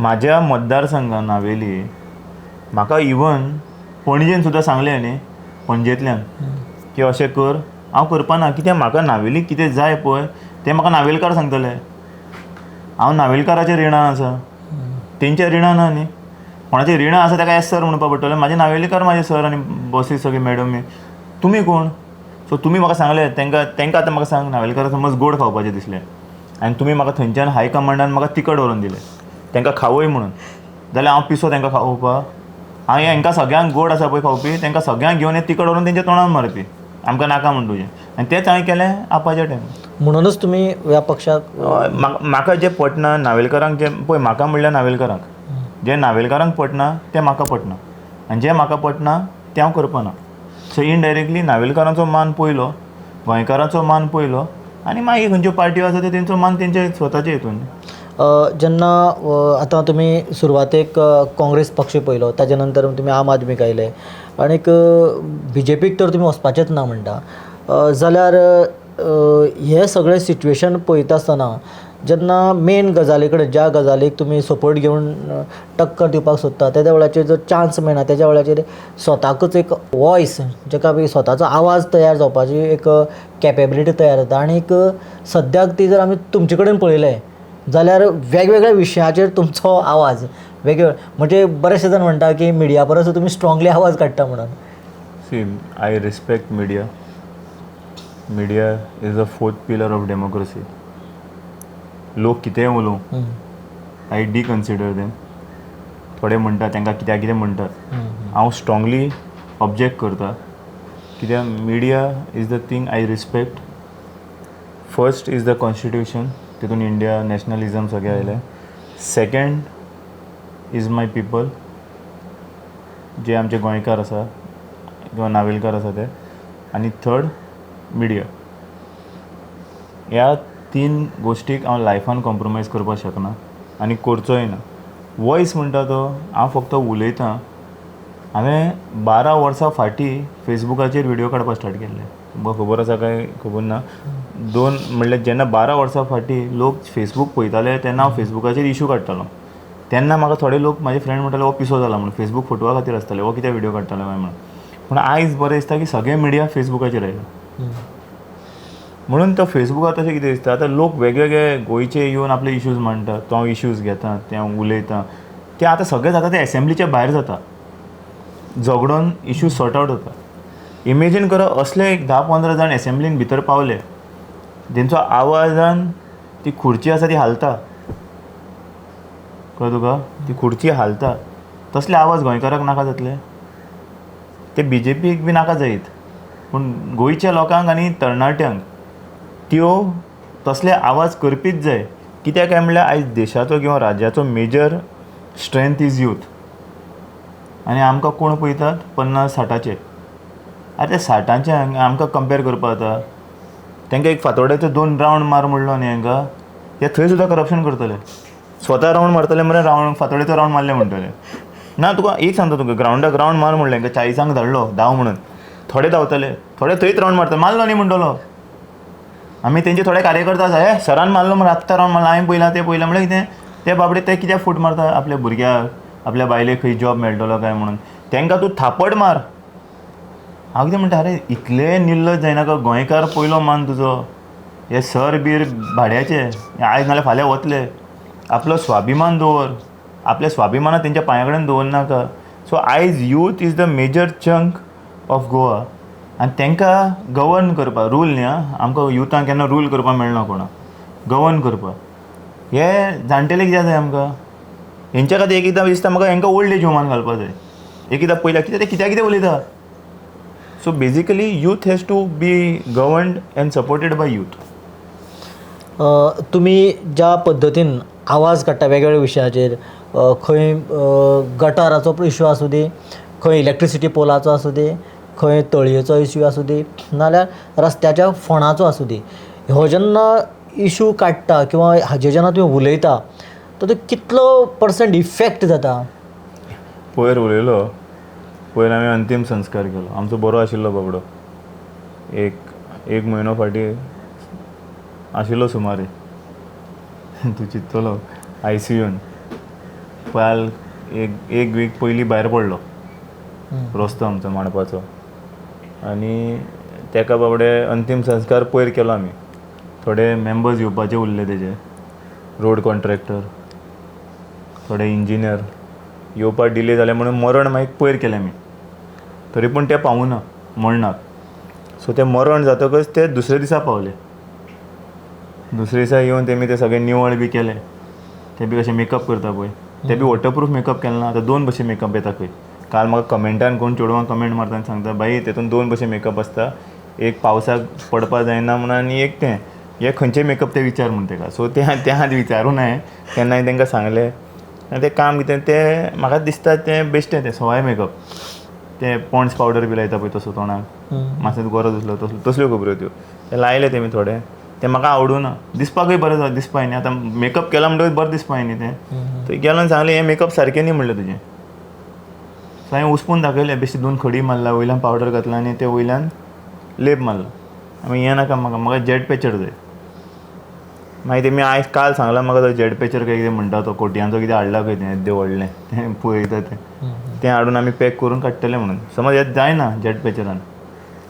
म्हाज्या मतदारसंघान नावेली म्हाका इवन पणजेन सुद्दां सांगलें न्ही, पणजेंतल्यान की अशें कर, हांव करपाना. कित्याक म्हाका नावेली कितें जाय पळय तें म्हाका नावेलकार सांगतले. हांव नावेलकाराचेर रिणान आसा, तेंच्या रिणान ना न्ही. कोणाचें रिणां आसा ताका एस सर म्हणपा पडटलें. म्हाजे नावेलीकार म्हाजे सर आनी बॉसीस सगळे मॅडम तुमी कोण? सो तुमी म्हाका सांगले तांकां आतां म्हाका सांग, नावेलकार समज गोड खावपाचें दिसलें आनी तुमी म्हाका थंयच्यान हाय कमांडान म्हाका तिखट व्हरून दिलें तांकां खावय म्हणून, जाल्यार हांव पिसो तांकां खावोवपा? हांव हांकां सगळ्यांक गोड आसा पळय खावपी तांकां सगळ्यांक घेवन हें तिखट व्हरून तेंच्या तोंडान मारपी, आमकां नाका म्हण तुजें. आनी तेंच हांवें केलें आपाच्या टायमार.
म्हणूनच तुमी ह्या पक्षाक
म्हाका जें पटना नावेलकारांक, जें पळय म्हाका म्हणल्यार नावेलकारांक, जें नावेलकारांक पटना तें म्हाका पटना आनी जें म्हाका पटना तें हांव करपाना. सो इनडायरेक्टली नावेलकारांचो मान पयलो, गोंयकारांचो मान पयलो आनी मागीर खंयच्यो पार्ट्यो आसा त्यो तेंचो मान तेंचे स्वताचे हितून.
जेन्ना आतां तुमी सुरवातेक काँग्रेस पक्ष पयलो, ताजे नंतर तुमी आम आदमीक आयले आनीक BJPक तर तुमी वचपाचेंच ना म्हणटा. जाल्यार हे सगळें सिट्युएशन पळयता आसतना जेन्ना मेन गजाली कडेन, ज्या गजालीक तुमी सपोर्ट घेवन टक्कर दिवपाक सोदता, त्या वेळाचेर जर चान्स मेळना, तेज्या वेळाचेर स्वताकूच एक वॉयस, जाका स्वताचो आवाज तयार जावपाची एक कॅपेबिलिटी तयार जाता. आनीक सद्याक ती जर आमी तुमचे कडेन पळयलें जाल्यार वेगवेगळ्या विशयाचेर तुमचो आवाज वेगवेगळो, म्हणजे बरेचशे जाण म्हणटा की मिडिया परस तुमी स्ट्रॉंगली आवाज काडटा म्हणून.
See, I respect media. Media is the fourth pillar of democracy. लोक कितेंय उलोवं, आय कन्सिडर देम. थोडे म्हणटा तांकां कित्याक कितें म्हणटात, हांव स्ट्रॉंगली ऑब्जेक्ट करता, कित्याक media is the thing I respect. First is the constitution, तितून इंडिया नॅशनलिजम सगळें आयलें. सेकंड इज माय पिपल, जे आमचे गोंयकार आसा किंवा नावेलकार आसा ते. आनी थर्ड मिडिया. ह्या 3 गोश्टीक हांव लायफान कॉम्प्रोमायज करपाक शकना आनी करचोय ना. वॉयस म्हणटा तो हांव फक्त उलयतां. हांवें 12 वर्सां फाटीं फेसबुकाचेर व्हिडियो काडपाक स्टार्ट केल्ले. तुमकां खबर आसा काय खबर ना. म्हणल्यार जेन्ना 12 वर्सां फाटीं लोक फेसबूक पळयताले तेन्ना हांव फेसबुकाचेर इशू काडटालो. तेन्ना म्हाका थोडे लोक, म्हाजे फ्रेंड म्हणटाले हो पिसो जाला म्हणून, फेसबूक फोटवा खातीर आसताले, हो कित्याक व्हिडियो काडटाले काय म्हणून. पूण आयज बरें दिसता की सगळे मिडिया फेसबुकाचेर आयला. म्हणून तो फेसबुकार तशें कितें दिसता, आतां लोक वेगवेगळे गोंयचे येवन आपले इश्यूज मांडटा, तो हांव इश्यूज घेता, ते हांव उलयतां. ते आतां सगळें जाता ते एसेंब्लीच्या भायर जाता, झगडोन इश्यूज सॉर्ट आवट जाता. इमेजीन करा असले एक 10-15 जाण एसेंब्लीन भितर पावले, तेंचो आवाजान ती खुर्ची आसा ती हालता, कळ्ळें तुका, ती खुर्ची हालता. तसले आवाज गोंयकाराक नाका जातले, ते BJPक बी नाका जायत, पूण गोंयच्या लोकांक आनी तरणाट्यांक त्यो तसले आवाज करपीच जाय. कित्याक काय म्हणल्यार आयज देशाचो किंवा राज्याचो मेजर स्ट्रेंथ इज यूथ. आनी आमकां कोण पळयतात 50-60चे. आतां ते 60चे आमकां कंपेर करपा जाता. तांकां एक फातोड्याचो 2 रावंड मार म्हणलो न्ही हांकां, ते थंय सुद्दां करप्शन करतले. स्वता रावंड मारतले मरे, फातोड्याचो रावंड मारले म्हणटले. ना, तुका एक सांगता, तुका ग्रावंडाक रावंड मार म्हणलें हांकां, 40 धाडलो धांव म्हणून, थोडे धांवतले, थोडे थंयच रावंड मारतले. मारलो न्ही म्हणटलो. आमी तेंचे थोडे कार्यकर्ता आसा, हे सरान मारलो मरे, आत्तां रावंड मारलो, हांवें पयलां तें पयलां. म्हणल्यार कितें, ते बाबडे ते कित्याक फूट मारता आपल्या भुरग्याक, आपल्या बायलेक खंय जॉब मेळटलो काय म्हणून. तांकां तूं थापड मार. हांव कितें म्हणटा, अरे इतले निर्लज जायनाका, गोंयकार पयलो मान तुजो, हे सर बीर भाड्याचे आयज नाल्यार फाल्यां वतले. आपलो स्वाभिमान दवर, आपल्या स्वाभिमानाक तेंच्या पांया कडेन दवरनाका. सो आयज youth is the major chunk of Goa आनी तांकां गवर्न करपा, रूल न्ही, आमकां युथांक केन्ना रूल करपाक मेळना कोणाक, गवर्न करपा. हे जाणटेले कित्याक जाय आमकां? हेंच्या खातीर एकदां दिसता म्हाका हेंकां ओल्ड एज होमान घालपा जाय. एकदां पयल्या कित्याक ते कित्याक उलयता. So basically youth has to be governed and supported by youth.
तुमी ज्या पद्दतीन आवाज काडटा वेगवेगळ्या विशयाचेर, खंय गटाराचो इश्यू आसूं दी, खंय इलेक्ट्रिसिटी पोलाचो आसूं दी, खंय तळयेचो इश्यू आसूं दी, नाल्यार रस्त्याच्या फोंडाचो आसूं दी, हो जेन्ना इश्यू काडटा किंवा हाजेर जेन्ना तुमी उलयता, तो कितलो % इफेक्ट जाता?
पयर उलयलो, पयर हांवें अंतीम संस्कार केलो. आमचो बरो आशिल्लो बाबडो, एक म्हयनो फाटीं आशिल्लो सुमारे, तूं चिंततलो ICUन पाल एक वीक पयलीं भायर पडलो, रस्तो आमचो मांडपाचो. आनी तेका बाबडे अंतीम संस्कार पयर केलो आमी. थोडे मेंबर्स येवपाचे उरले तेजे, रोड कॉन्ट्रॅक्टर, थोडे इंजिनियर येवपाक डिले जाले म्हणून मरण मागीर पयर केलें आमी. तरी पूण ते पावूना मरणाक. सो ते मरण जातकच ते दुसरे दिसा पावले. दुसरे दिसा येवन तेमी ते सगळे निवळ बी केले. ते बी कशे मेकअप करता पळय ते बी वॉटरप्रूफ मेकअप केले ना. आतां 2 भशेन मेकअप येता खंय. काल म्हाका कमेंटान कोण चेडवां कमेंट मारता आनी सांगता बाई तेतून 2 भशेन मेकअप आसता. एक पावसाक पडपा जायना म्हणून आनी एक तें हे खंयचे मेकअप ते विचार म्हण तेका. सो ते आदी विचारूं न्हय. केन्नाय तांकां सांगलें आनी तें काम कितें तें म्हाका दिसता तें बेश्टें तें सवाय मेकअप. ते पॉन्ड्स पावडर बी लायता पळय तसो तोंडाक मातसो गरज असलो तसल्यो खबऱ्यो त्यो ते लायले तेमी थोडे. ते म्हाका आवडूं ना. दिसपाकूय बरें दिसपाय न्ही. आतां मेकअप केला म्हणटकच बरें दिसपाय न्ही तें. थंय गेलो आनी सांगलें हें मेकअप सारकें न्ही म्हणलें तुजें. सो हांवें उस्पून दाखयलें बेश्टी 2 खडी मारला वयल्यान पावडर घातला आनी ते वयल्यान लेप मारला. हांवें हें नाका म्हाका जेट पेचर जाय. मागीर तेमी आयज काल सांगलां म्हाका तो जेट पेचर काय कितें म्हणटा तो कोटयांचो कितें हाडला खंय तें येद्दें व्हडलें तें पळयता तें हाडून आमी पॅक करून काडटले म्हणून. समज हें जायना जेट पेचरान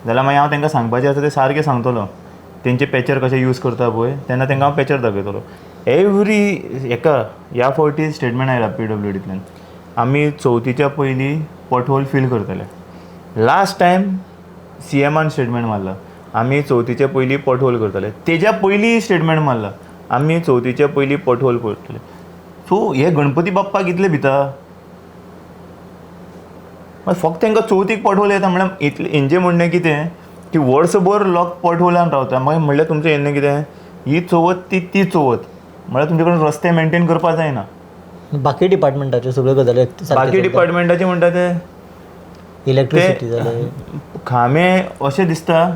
जाल्यार मागीर हांव तांकां सांगपाचें आसा तें सारकें सांगतलो. तेंचे पेचर कशें यूज करता पळय तेन्ना तांकां हांव पेचर दाखयतलो. एवरी हेका ह्या फावटी स्टेटमेंट आयला PWDंतल्यान आमी चवथीच्या पयलीं पॉटहोल फील करतले. लास्ट टायम CMन स्टेटमेंट मारला आमी चवथीच्या पयलीं पॉटहोल करतले. तेज्या पयलीं स्टेटमेंट मारला आमी चवथीच्या पयलीं पॉटहोल करतले. सो हे गणपती बाप्पाक इतले भिता. फक्त तांकां चवथीक पॉटहोल येता म्हळ्यार इतलें हेंचें म्हणणें कितें की वर्सभर लोक पॉटहोलान रावता. मागीर म्हणल्यार तुमचें हें कितें ही चवथ ती चवथ म्हळ्यार तुमचे कडेन रस्ते मेंटेन करपा जायना.
बाकी डिपार्टमेंटाच्यो सगळ्यो गजाली
बाकी डिपार्टमेंटाचें म्हणटा तें
इलेक्ट्रिसिटी जालें.
खांबे अशें दिसता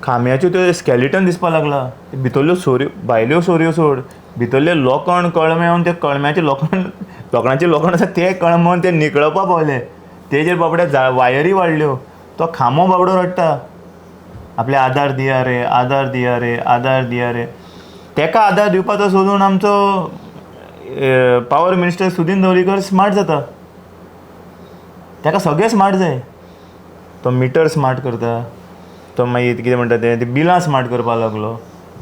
खांब्याच्यो त्यो स्केलिटन दिसपाक लागला. भितरल्यो सोऱ्यो भायल्यो सोऱ्यो सोड भितरले लोखण कळमेवन ते कळम्याचे लोखणाचे लोखण आसा ते कळमोवन ते निकळपा पावले. तेजेर बाबड्या वायरी वाडल्यो. तो खांबो बाबडो रडटा आपले आदार दिया रे आदार दिया रे आदार दिया रे. तेका आदार दिवपाचो सोदून आमचो power minister Sudin Dhavalikar smart जाता. ताका सगळें स्मार्ट जाय. तो मिटर स्मार्ट करता. तो मागीर कितें म्हणटा तें बिलां स्मार्ट करपाक लागलो.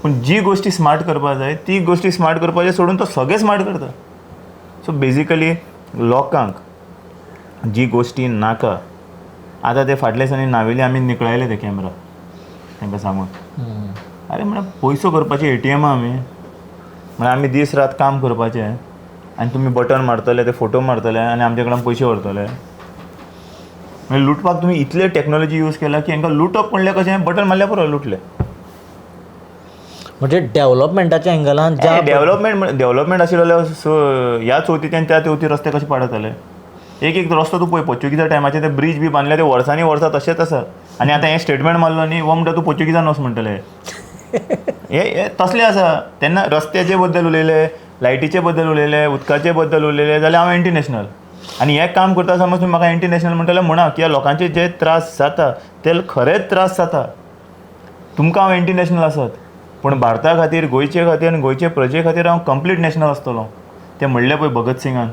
पूण जी गोश्टी स्मार्ट करपाक जाय ती गोश्टी स्मार्ट करपाचें सोडून तो सगळें स्मार्ट करता. सो बेजिकली लोकांक जी गोश्टी नाका आतां ते फाटल्या दिसांनी नावेली आमी निकळायले ते कॅमेरा तांकां सांगून अरे म्हळ्यार पयसो करपाचे ATM आमी म्हळ्यार आमी दीस रात काम करपाचें आनी तुमी बटन मारतले ते फोटो मारतले आनी आमचे कडल्यान पयशे व्हरतले. म्हणजे लुटपाक तुमी इतले टॅक्नॉलॉजी यूज केला की हांकां लुटप म्हणल्यार कशें बटन मारल्या पुरो लुटले.
म्हणजे डेव्हलपमेंटाच्या एंगलान ज्या
डेव्हलपमेंट आशिल्लो ह्या चवथीच्यान त्या चवथी रस्ते कशे पाडत जाले. एक रस्तो तूं पळय पोर्चुगीजा टायमाचे ते ब्रीज बी बांदले ते वर्सांनी वर्सां तशेंच आसा. आनी आतां हें स्टेटमेंट मारलो न्ही वो म्हणटा तूं पोर्चुगीजान वच म्हणटले. हे तसलें आसा. तेन्ना रस्त्याचे बद्दल उलयले लायटीचे बद्दल उलयले उदकाचे बद्दल उलयले जाल्यार हांव इंटरनॅशनल. आनी हें काम करता समज तुमी म्हाका इंटरनॅशनल म्हणटलें म्हणा कित्याक लोकांचे जे त्रास जाता ते खरेंच त्रास जाता. तुमकां हांव इंटरनॅशनल आसत पूण भारता खातीर गोंयचे खातीर आनी गोंयचे प्रजे खातीर हांव कंप्लीट नॅशनल आसतलो. ते म्हणलें पळय भगत सिंगान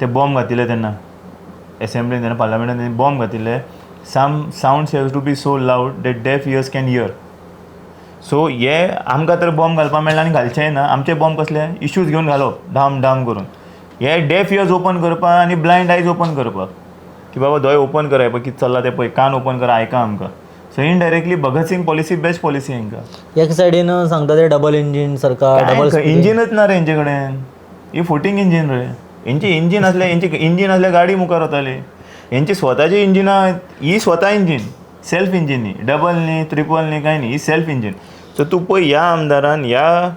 ते बॉम्ब घातिल्ले तेन्ना एसेंब्लीन तेन्ना पार्लमेंटान तेणी बॉम्ब घातिल्ले. Some sounds have to be so loud that deaf ears can hear. So हे आमकां तर बॉम्ब घालपाक मेळना आनी घालचेंय ना. आमचे बॉम्ब कसले इश्यूज घेवन घालप डाम डाम करून. हे डेफ इयर्स ओपन करपाक आनी ब्लायंड आयज ओपन करपाक की बाबा दोळे ओपन कराय पळय कितें चल्ला तें पळय कान ओपन करा आयका आमकां. So indirectly Bhagat Singh policy best policy हांकां.
एक सायडीन सांगता ते डबल इंजीन सरकार डबल
इंजिनच ना रे हेंचे कडेन. ही फुटींग इंजीन रे. हेंची इंजीन असले गाडी मुखार वताली. हेंची स्वताची इंजिनां ही स्वता इंजीन सेल्फ इंजीन न्ही डबल न्ही ट्रिपल न्ही कांय न्ही ही सेल्फ इंजीन. सो तूं पळय ह्या आमदारान ह्या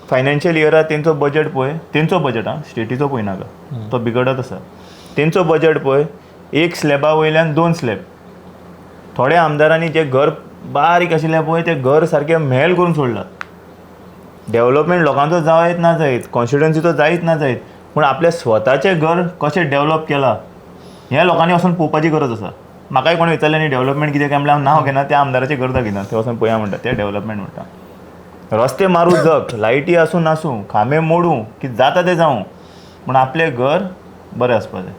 फायनान्शियल इयराक तेंचो बजेट पळय तेंचो बजेट स्टेटीचो पळय नाका तो बिगडत आसा. तेंचो बजेट पळय एक स्लॅबा वयल्यान 2 स्लॅब. थोड्या आमदारांनी जे घर बारीक आशिल्लें पळय तें घर सारकें महल करून सोडलां. डेव्हलपमेंट लोकांचो जायत ना जायत कॉन्स्टिट्युएन्सीचो जायत ना जायत पूण आपलें स्वताचें घर कशें डेव्हलप केलां हें लोकांनी वचून पळोवपाची गरज आसा. म्हाकाय कोण विचारलें न्ही डेव्हलपमेंट कितें काय म्हणल्यार हांव नांव घेना त्या आमदाराचें घर दाखयना ते वचून पळया म्हणटा तें डेव्हलपमेंट म्हणटा. रस्ते मारूं जग लायटी आसूं नासूं खांबे मोडूं कितें जाता तें जावं पूण आपलें घर बरें आसपा जाय.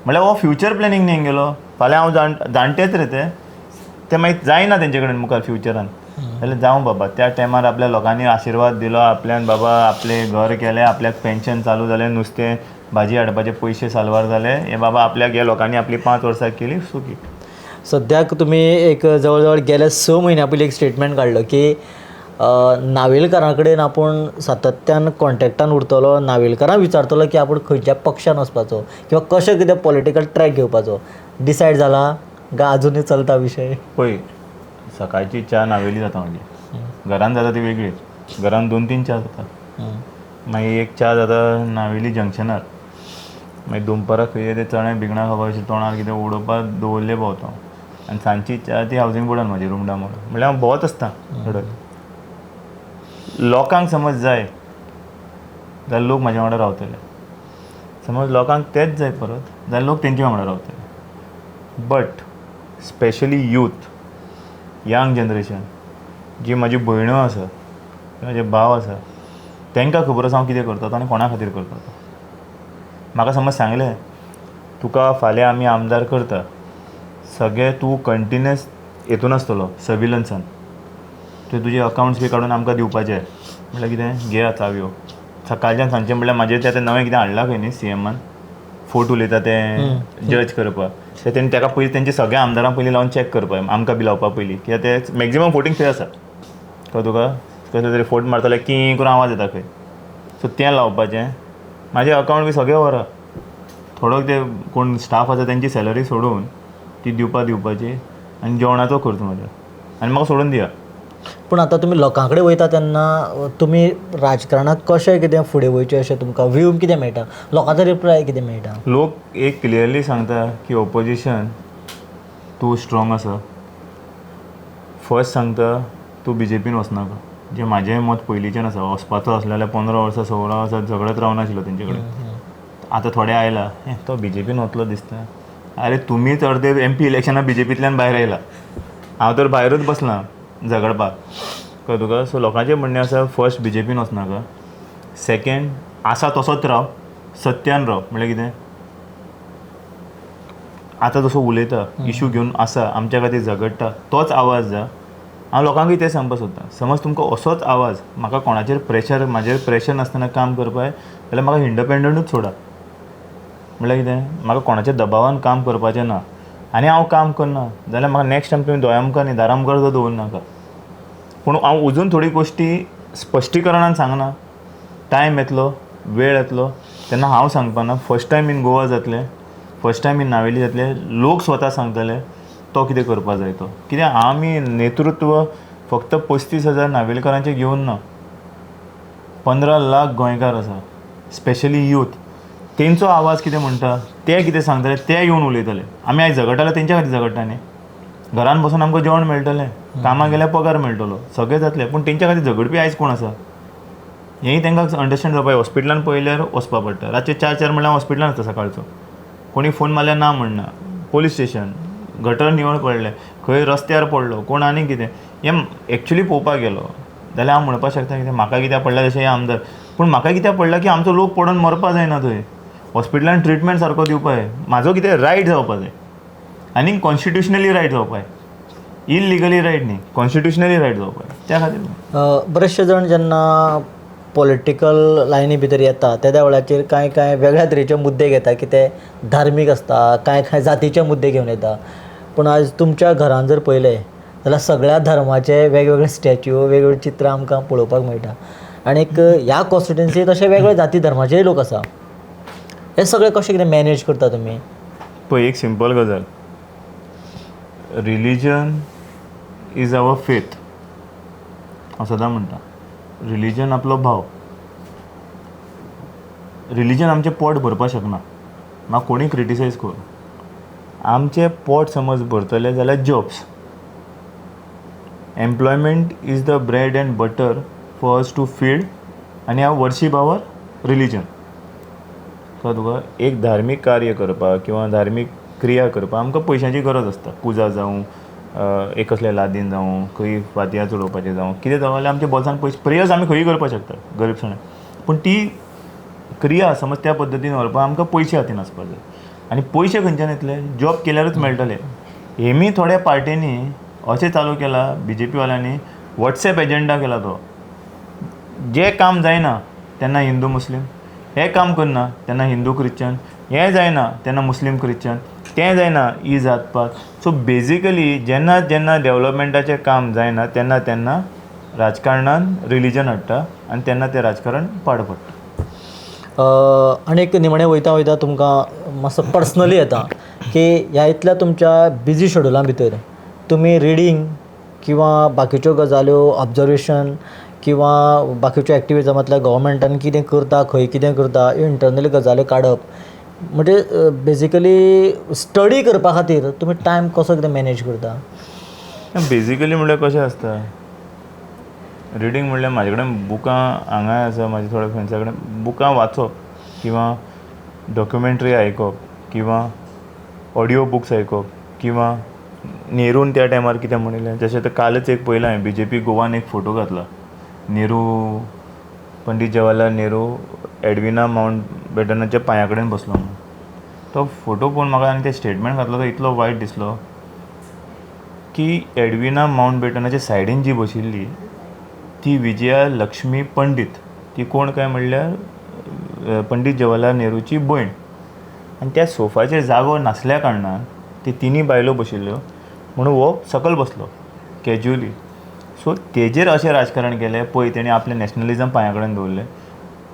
म्हळ्यार हो फ्युचर प्लॅनिंग न्ही गेलो. फाल्यां हांव जाणटेच रे ते मागीर जायना तेंचे कडेन मुखार फ्युचरान जाल्यार जावं बाबा त्या टायमार आपल्या लोकांनी आशिर्वाद दिलो आपल्यान बाबा आपलें घर केलें आपल्याक पेन्शन चालू जालें नुस्तें भाजी हाडपाचे पयशे साल्वार जाले हे बाबा आपल्याक हे लोकांनी आपली 5 वर्सां केली सुखी.
सद्याक तुम्ही एक जवळजवळ गेल्या 6 महिन्या पयलीं एक स्टेटमेंट काडलो की नावेलकारां कडेन आपूण सातत्यान कॉन्टॅक्टान उरतलो, नावेलकारांक विचारतलो की आपूण खंयच्या पक्षान वचपाचो किंवा कशें कितें पॉलिटिकल ट्रॅक घेवपाचो. डिसायड जाला काय अजुनूय चलता विशय?
पळय, सकाळची च्या नावेली जाता म्हणजे घरान जाता ती वेगळीच. घरान 2-3 च्या जाता. मागीर एक च्या जाता नावेली जंक्शनार. मागीर दनपाराक खंय ते चणे भिकणां खावपा अशें तोंडार कितें उडोवपाक दवरलें भोंवता. आनी सांजची च्या ती हावजींग बोर्डान म्हाजी रूम डामोर म्हणल्यार हांव भोंवत आसता घडत. लोकांक समज जाय जाल्यार लोक म्हाज्या वांगडा रावतले. समज लोकांक तेच जाय परत जाल्यार लोक तेंच्या वांगडा रावतले. But specially youth, young generation, जी म्हाजी भयण्यो आसा, म्हजे भाव आसा, तांकां खबर आसा हांव कितें करता आनी कोणा खातीर करता तो. म्हाका समज सांगलें तुका फाल्यां आमी आमदार करता, सगळें तूं कंटिन्युअस हेतून आसतलो सर्विलन्सान, तुवें तुजे अकावंट्स बी काडून आमकां दिवपाचे. म्हणल्यार कितें घेया चाव्यो. सकाळच्यान सांजचें म्हणल्यार म्हाजेर तें नवें कितें हाडलां खंय न्ही CMन, फोट उलयता तें जज करपाक. तें तेणी ताका पयलीं तेंचे सगळ्या आमदारांक पयलीं लावन चॅक करपाक, आमकां बी लावपा पयलीं, कित्याक ते मॅक्झिमम फोटींग थंय आसा. कळ्ळें तुका? कसले तरी फोट मारतले की करून आवाज येता खंय. सो तें लावपाचें. म्हाजे अकावंट बी सगळें व्हरा. थोडो ते कोण स्टाफ आसा तेंची सॅलरी सोडून ती दिवपाची आनी जेवणाचो खर्च म्हाजो, आनी म्हाका सोडून दिया.
पूण आतां तुमी लोकां कडेन वयता तेन्ना तुमी राजकारणाक कशें कितें फुडें वयचें अशें तुमकां व्यू कितें मेळटा, लोकांचो रिप्लाय कितें मेळटा?
लोक एक क्लियरली सांगता की ऑपोजिशन तूं स्ट्रॉंग आसा. फर्स्ट सांगता तूं BJPन वचनाका. जें म्हाजें मत पयलींच्यान आसा, वचपाचो आसलें जाल्यार 15 वर्सां 16 वर्सां झगडत रावनाशिल्लो तेंचे कडेन. आतां थोडे आयला तो BJPन वतलो दिसता. अरे तुमीच अर्दे MP इलेक्शनाक BJPंतल्यान भायर आयला. हांव तर भायरूच बसलां झगडपाक. कळ्ळें तुका? सो लोकांचें म्हणणें आसा फर्स्ट BJPन वचनाका. सेकेंड आसा तसोच राव, सत्यान राव. म्हणल्यार कितें, आतां जसो उलयता, इशू घेवन आसा, आमच्या खातीर झगडटा, तोच आवाज जा. हांव लोकांकूय तें सांगपाक सोदतां. समज तुमकां असोच आवाज, म्हाका कोणाचेर प्रेशर, म्हाजेर प्रेशर नासतना काम करपाक जाल्यार म्हाका इंडिपेंडंटूच सोडा. म्हणल्यार कितें, म्हाका कोणाच्या दबावान काम करपाचें ना. आनी हांव काम करना जाल्यार म्हाका नेक्स्ट टायम तुमी दोयामुखार न्ही दारामुखार सुद्दां दवरनाका. पूण हांव अजून थोडी गोश्टी स्पश्टीकरणान सांगना. टायम येतलो, वेळ येतलो तेन्ना हांव सांगपाना. फर्स्ट टायम इन गोवा जातलें, फर्स्ट टायम इन नावेली जातलें. लोक स्वता सांगतले तो कितें करपा जाय तो. कित्याक आमी नेतृत्व फक्त 35,000 नावेलकारांचें घेवन ना, 15 लाख गोंयकार आसा, स्पेशली यूथ. तेंचो आवाज कितें म्हणटा, ते कितें सांगतले ते येवन उलयतले. आमी आयज झगडटाले तेंच्या खातीर झगडटा न्ही. घरान बसून आमकां जेवण मेळटलें, कामाक गेल्यार पगार मेळटलो, सगळें जातलें. पूण तेंच्या खातीर झगडपी आयज कोण आसा हेंय तांकां अंडरस्टँड जावपाक. हॉस्पिटलान पयल्यार वचपा पडटा. रातचे 4 म्हणल्यार हॉस्पिटलान आसता सकाळचो. कोणी फोन मारल्यार ना म्हणना. पोलीस स्टेशन, गटर निवळ पडले, खंय रस्त्यार पडलो, कोण आनी कितें. हें एक्चुली पळोवपाक गेलो जाल्यार हांव म्हणपाक शकता कितें, म्हाका कित्याक पडला जशें हें आमदार. पूण म्हाका कित्याक पडला की आमचो लोक पडोन मरपा जायना थंय. हॉस्पिटलान ट्रिटमेंट सारको दिवपाक जाय. म्हाजो कितें रायट जावपा जाय आनी कॉन्स्टिट्युशनली रायट जावपाक जाय. इलिगली रायट न्ही, कॉन्स्टिट्युशनली रायट जावपाक जाय. त्या खातीर
बरेचशे जाण जेन्ना पॉलिटिकल लायनी भितर येता त्या वेळाचेर कांय वेगळ्या तरेचे मुद्दे घेता की ते धार्मीक आसता, कांय जातीचे मुद्दे घेवन येता. पूण आयज तुमच्या घरान जर पळयलें जाल्यार सगळ्या धर्माचे वेगवेगळे स्टॅच्यू, वेगवेगळीं चित्रां आमकां पळोवपाक मेळटा. आनीक ह्या कॉन्स्टिट्युन्सींत अशे वेगळे जाती धर्माचेय लोक आसा. हे सगळें कशें कितें मॅनेज करता तुमी?
पळय, एक सिंपल गजाल, रिलीजन इज आवर फेथ. हांव सदां म्हणटा रिलीजन आपलो भाव. रिलीजन आमचें पोट भरपाक शकना. म्हाका कोणीय क्रिटिसायज कर, आमचें पोट समज भरतलें जाल्यार jobs. Employment is the bread and butter for us to feed आनी हांव वर्शीप आवर रिलीजन. कळ्ळें तुका? एक धार्मीक कार्य करपाक किंवा धार्मीक क्रिया करपाक आमकां पयशांची गरज आसता. पुजा जावं, एक कसलें लादीन जावं, खंय फातयां चडोवपाचें जावं, कितें जावं जाल्यार आमच्या बोल्सान पयशे. प्रेयर्स आमी खंयी करपाक शकता गरीबसाणें. पूण ती क्रिया समज त्या पद्दतीन व्हरपाक आमकां पयशे हातीन आसपाक जाय. आनी पयशे खंयच्यान येतले? जॉब केल्यारूच मेळटले. हेमी थोड्या पार्टींनी अशें चालू केलां, BJP वाल्यांनी वॉट्सॅप एजेंडा केला तो. जें काम जायना तेन्ना हिंदू मुस्लीम, हें काम करना तेन्ना हिंदू क्रिश्चन, हें जायना तेन्ना मुस्लीम क्रिश्चन. तें जायना ही जातपात. सो बेजिकली जेन्ना जेन्ना डेवलॉपमेंटाचें काम जायना तेन्ना तेन्ना राजकारणान रिलीजन हाडटा आनी तेन्ना तें राजकारण पाड पडटा.
आनी एक निमणें वयता वयता तुमकां मातसो पर्सनली येता की ह्या इतल्या तुमच्या बिजी शेड्युला भितर तुमी रिडींग किंवा बाकीच्यो गजाल्यो ऑब्जर्वेशन किंवा बाकीच्यो एक्टिविजमांतल्या गव्हर्मेंटान कितें करता खंय कितें करता इंटरनली गजाल्यो काडप म्हणजे बेजिकली स्टडी करपा खातीर तुमी टायम कसो कितें मॅनेज करता?
बेजिकली म्हणल्यार कशें आसता, रिडींग म्हणल्यार म्हाजे कडेन बुकां हांगाय आसा, म्हाजे थोड्या फ्रेंड्सा कडेन बुकां वाचप किंवा डॉक्युमेंट्री आयकप किंवा ऑडियो बुक्स आयकप किंवा नेरून त्या टायमार कितें म्हणिल्लें. जशें तर कालच एक पयलां हांवें BJP गोवान एक फोटो घातला. नेहरू, पंडीत जवाहरलाल नेहरू एडविना माउंट बॅटनाच्या पांया कडेन बसलो म्हणून. तो फोटो पळोवन म्हाका आनी ते स्टेटमेंट घातलो तो इतलो वायट दिसलो की एडविना माउंट बॅटनाच्या सायडीन जी बशिल्ली ती विजया लक्ष्मी पंडीत, ती कोण काय म्हणल्यार पंडीत जवाहरलाल नेहरूची भयण. आनी त्या सोफाचेर जागो नासल्या कारणान ती तिनी बायलो बशिल्ल्यो म्हणून हो सकयल बसलो कॅज्युअली. सो तेजेर अशें राजकारण केलें पळय, तेणी आपलें नॅशनलिजम पांया कडेन दवरलें.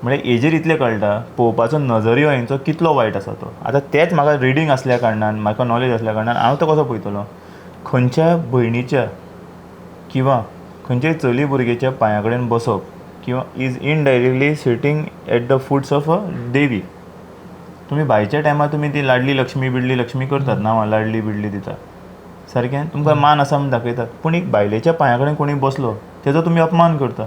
म्हणजे हेजेर इतलें कळटा पळोवपाचो नजरियो हेंचो कितलो वायट आसा तो. आतां तेंच म्हाका रिडींग आसल्या कारणान, म्हाका नॉलेज आसल्या कारणान हांव तो कसो पळयतलो. खंयच्या भयणीच्या किंवा खंयच्याय चली भुरगेच्या पांया कडेन बसप किंवा is indirectly sitting at the foots of a devi. तुमी बायच्या टायमार तुमी ती लाडली लक्ष्मी करतात, नांवां लाडली बिडली दितात, सारकें तुमकां मान आसा म्हूण दाखयतात. पूण एक बायलेच्या पांया कडेन कोणी बसलो तेजो तुमी अपमान करता.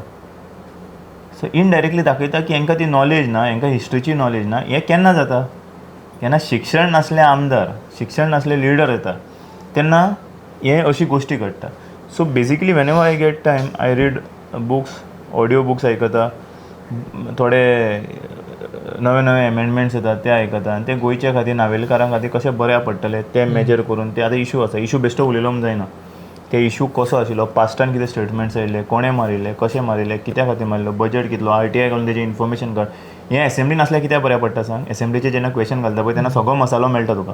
सो इनडायरेक्टली दाखयता की हांकां ती नॉलेज ना, हांकां हिस्ट्रीची नॉलेज ना. हें केन्ना जाता, केन्ना शिक्षण नासले आमदार, शिक्षण नासले लिडर येता तेन्ना हे अशी गोश्टी घडटा. So basically Wien ever I get time I read books, audio books आयकता, थोडे नवे नवे एमेंडमेंट्स येतात ते आयकता आनी ते गोंयच्या खातीर नावेलकारां खातीर कशें बऱ्या पडटले ते मेजर करून. ते आतां इशू आसा, इशू बेश्टो उलयलो म्हूण जायना. ते इशू कसो आशिल्लो, पास्टान कितें स्टेटमेंट्स आयिल्ले, कोणें मारिल्ले, कशें मारिल्ले, कित्या खातीर मारिल्लो, बजट कितलो, RTI घालून तेजें इन्फॉर्मेशन काड. हें एसेंब्लीन आसल्यार कित्याक बऱ्या पडटा सांग. एसेंब्लीचे जेन्ना क्वेश्चन घालता पळय तेन्ना सगळो मसालो मेळटा तुका,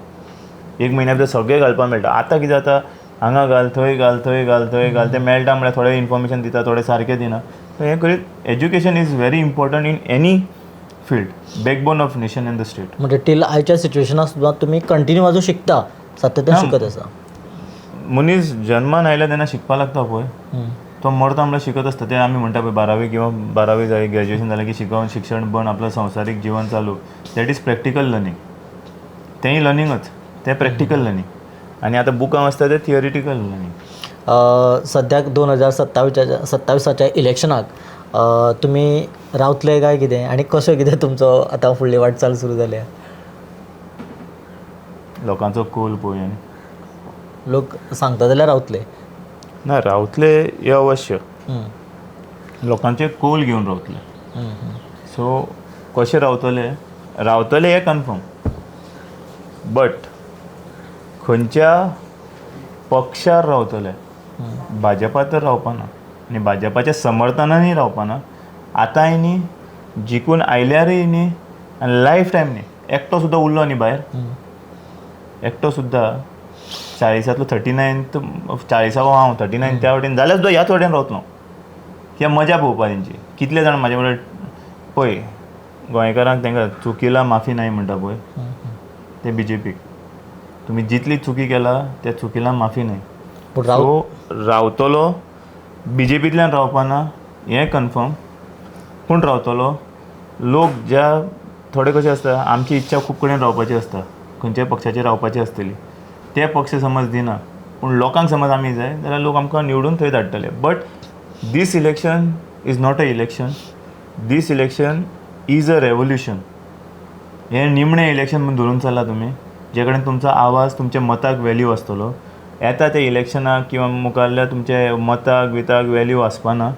एक म्हयन्या भितर सगळें घालपाक मेळटा. आतां कितें जाता, हांगा घाल, थंय घाल, थंय घाल, थंय घाल, तें मेळटा म्हळ्यार थोडें इन्फॉर्मेशन दिता, थोडें सारकें दिना. सो हें करीत education is very important in any field, backbone of nation in the state.
म्हणजे टील आयच्या सिच्युएशनाक सुद्दां तुमी कंटिन्यू अजून शिकता, सातत्यान शिकत आसा.
मनीस जन्मान आयल्या तेन्ना शिकपाक लागता पळय, तो मरता म्हणल्यार शिकत आसता. ते आमी म्हणटा पळय 12वी किंवा 12वी जाली, ग्रॅज्युएशन जालें की शिक्षण बंद, आपलं संवसारीक जिवन चालू. That is practical learning. तेंय लर्निंगच, तें प्रॅक्टिकल लर्निंग. आनी आतां बुकां वाचता तें थियोरिटिकल लर्निंग.
सद्याक 2027च्या इलेक्शनाक तुमी रावतले काय कितें आनी कशें कितें तुमचो आतां फुडली वाटचाल सुरू जाल्या?
लोकांचो कौल पळोवन
लोक सांगता जाल्यार रावतले
ना, रावतले हे अवश्य, लोकांचे कौल घेवन रावतले. सो कशें रावतले हें कन्फर्म. बट खंयच्या पक्षार रावतले, भाजपात तर रावपाना आनी भाजपाच्या समर्थनानूय रावपाना. आतांय न्ही, जिखून आयल्यारय न्ही, आनी लायफ टायम न्ही. एकटो सुद्दां उरलो न्ही भायर, एकटो सुद्दां 40तलो 39th, 40 हांव 39 त्या वटेन जाल्यार सुद्दां ह्याच वटेन रावतलो. कित्याक मजा पळोवपा तेंची. कितले जाण म्हाजे कडेन पळय, गोंयकारांक तांकां चुकीला माफी नाही म्हणटा पळय, ते BJPक. तुमी जितली चुकी केला त्या चुकीला माफी नाही. सो रावतलो, BJPंतल्यान रावपाना हें कन्फर्म, पूण रावतलो. लोक ज्या थोडे कशें आसता, आमची इच्छा खूब कडेन रावपाची आसता, खंयच्याय पक्षाचेर रावपाची आसतली. ते पक्ष समज दिना, पूण लोकांक समज आमी जाय जाल्यार लोक आमकां निवडून थंय धाडटले. But this election is not a election, this election is a revolution. हें निमणें इलेक्शन म्हणून धरून चल्ला तुमी, जे कडेन तुमचो आवाज, तुमच्या मताक व्हॅल्यू आसतलो. येता ते इलेक्शनाक किंवा मुखारल्या तुमच्या मताक व्हॅल्यू आसपाना.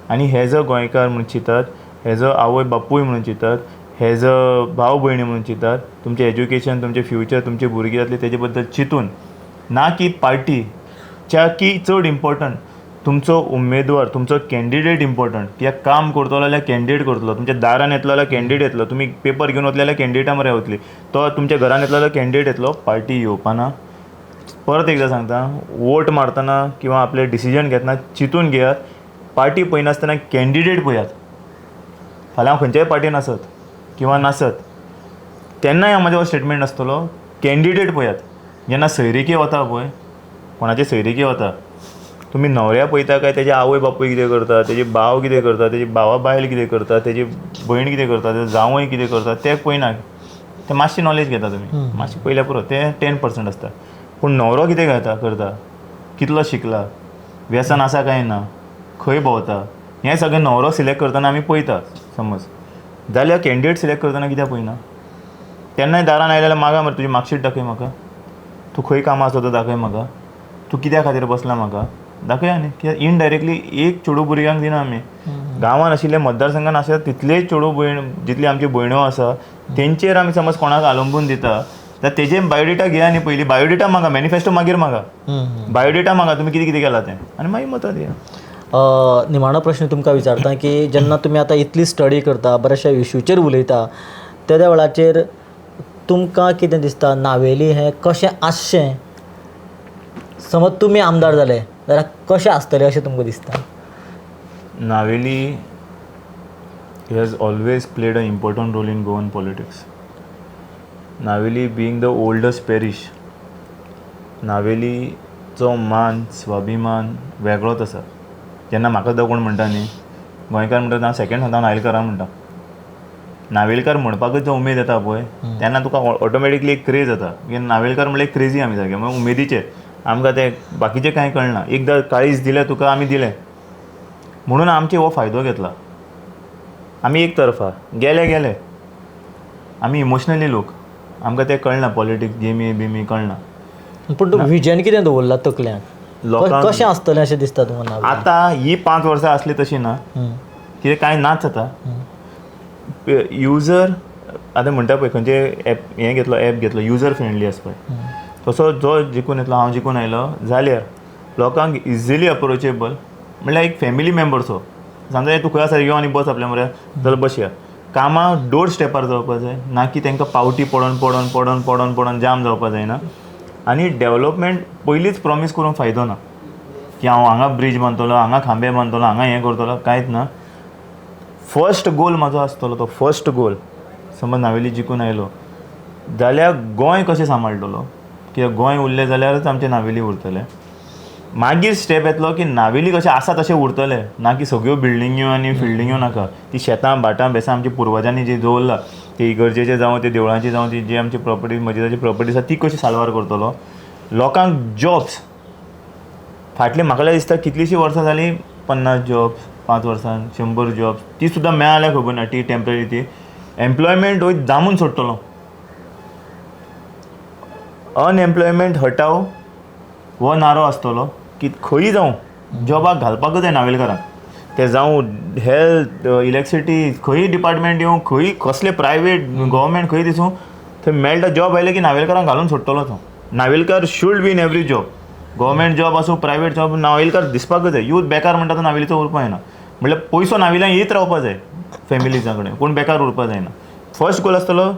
आनी हे जो गोंयकार म्हणून चिंतात, हे जो आवय बापूय म्हणून चिंतात, हे जो भाव भयणी म्हणून चिंतात, तुमचें एज्युकेशन, तुमचें फ्युचर, तुमची भुरगीं जातली तेजे बद्दल चिंतून, ना की पार्टीच्या की चड इम्पॉर्टंट तुमचो उमेदवार तुमचो कॅन्डिडेट इम्पॉर्टंट कित्याक काम करतलो जाल्यार कॅन्डिडेट करतलो तुमच्या दारान येतलो जाल्यार कॅन्डिडेट येतलो तुमी पेपर घेवन वतले जाल्यार कॅन्डिडेटा मरे वतली तो तुमच्या घरान येतलो जाल्यार कॅन्डिडेट येतलो पार्टी येवपाना परत एकदां सांगता वोट मारतना किंवा आपले डिसिजन घेतना चिंतून घेयात पार्टी पळयनासतना कॅन्डिडेट पळयात फाल्यां हांव खंयच्याय पार्टीन आसत किंवा नासत तेन्नाय हांव म्हाजो स्टेटमेंट नासतलो कॅन्डिडेट पळयात जेन्ना सैरिकी वता पळय कोणाचे सैरिकी वता तुमी न्हवऱ्या पळयता काय तेजे आवय बापूय कितें करता तेजे भाव कितें करता तेजी भावा बायल कितें करता तेजी भयण कितें करता तेजो जावंय कितें करता तें पळयना तें मातशी नॉलेज घेता तुमी मातशी पयल्या पुरो तें 10% आसता पूण न्हवरो कितें करता कितलो शिकला व्यसन आसा काय ना खंय भोंवता हें सगळें न्हवरो सिलेक्ट करतना आमी पळयता समज जाल्यार कॅन्डिडेट सिलेक्ट करतना कित्याक पळयना तेन्नाय दारान आयले जाल्यार मागा मरे तुजी मार्कशीट दाखय म्हाका तूं खंय कामां आसा तो दाखय म्हाका तूं कित्या खातीर बसला म्हाका दाखया न्ही कित्याक इनडायरेक्टली एक चेडूं भुरग्यांक दिना आमी गांवांत आशिल्ले मतदारसंघान आसा तितलेय चेडूं भयण जितली आमची भयण्यो आसा तेंचेर आमी समज कोणाक अवलंबून दिता जाल्यार तेजे बायोडेटा घेया न्ही पयलीं बायोडेटा मागा मॅनिफेस्टो मागीर मागा बायोडेटा मागा तुमी कितें कितें केलां तें आनी मागीर मतां दिया
निमाणो प्रश्न तुमकां विचारता की जेन्ना तुमी आतां इतली स्टडी करता बऱ्याचशा इश्यूचेर उलयता त्या वेळाचेर तुमकां कितें दिसता नावेली हें कशें आसचें समज तुमी आमदार जाले जाल्यार कशें आसतलें अशें तुमकां दिसता
Navelim has always played a important role in Goan politics Navelim being the oldest parish नावेलीचो मान स्वाभिमान वेगळोच आसा जेन्ना म्हाका तो कोण म्हणटा न्ही गोंयकार म्हणटा हांव सेकेंड हांव नावेलकारां म्हणटा नावेलकार म्हणपाकच जो उमेद येता पळय तेन्ना तुका ऑटोमॅटिकली एक क्रेज जाता कित्याक नावेलकार म्हणल्यार एक क्रेजी आमी सारके म्हणजे उमेदीचे आमकां ते बाकीचें कांय कळना एकदां काळीज दिलें तुका आमी दिलें म्हणून आमचे हो फायदो घेतला आमी एक तरफा गेले आमी इमोशनली लोक आमकां तें कळना पॉलिटिक्स गेमी बिमी कळना
पूण तूं विजन कितें दवरलां तकल्यांत
लोकांक
कशें आसतलें अशें दिसता तुमकां
आतां ही 5 वर्सां आसली तशी ना कितें कांय नाच जाता युजर आतां म्हणटा पळय खंयचे एप हें घेतलो एप घेतलो युजर फ्रेंडली आसा पळय तसो जो जिखून येतलो हांव जिखून आयलो जाल्यार लोकांक इजिली अप्रोचेबल म्हणल्यार एक फॅमिली मेंबर्सो समजा तूं खंय आसा यो आनी बस आपल्या मरे जाल्यार बसया कामां डोर स्टेपार जावपा जाय ना की तांकां पावटी पडोन जाम जावपा जायना आनी डेवलपमेंट पयलींच प्रॉमीस करून फायदो ना की हांव हांगा ब्रीज बांदतलो हांगा खांबे बांदतलो हांगा हें करतलो कांयच ना फर्स्ट गोल म्हाजो आसतलो तो फर्स्ट गोल समज नावेली जिखून आयलो जाल्यार गोंय कशें सांबाळटलो कित्याक गोंय उरलें जाल्यारच आमचें नावेली उरतलें मागीर स्टेप येतलो की नावेली कशें आसा तशें उरतलें ना की सगळ्यो बिल्डिंग्यो आनी फिल्डिंग्यो नाका ती शेतां भाटां बेसां आमच्या पुर्वजांनी जी दवरला ती इगर्जेचें जावं ते देवळांची जावं ती जी आमची प्रॉपर्टी मजिदाची प्रॉपर्टी आसा ती कशी साल्वार करतलो लोकांक जॉब्स फाटलीं म्हाका दिसता कितलींशीं वर्सां जालीं 50 जॉब्स 5 वर्सान 100 जॉब्स ती सुद्दां मेळाल्या खबर ना ती टेम्पररी ती एम्प्लॉयमेंट वय दामून सोडटलो अनएम्प्लॉयमेंट हटाव हो नारो आसतलो की खंय जावं जॉबाक घालपाकच जाय नावेलकारांक ते जावं हेल्थ इलेक्ट्रिसिटी खंय डिपार्टमेंट येवं खंय कसले प्रायवेट गव्हर्मेंट खंय दिसूं थंय मेळटा जॉब आयले की नावेलकारांक घालून सोडटलो तो Navelkar should be in every job government job आसूं प्रायवेट जॉब नावेलकार दिसपाकच जाय यूथ बेकार म्हणटा तो नावेलीचो उरपा जायना म्हणल्यार पयसो नावेल्यान येत रावपा जाय फॅमिलीजा कडेन कोण बेकार उरपा जायना फर्स्ट गोल आसतलो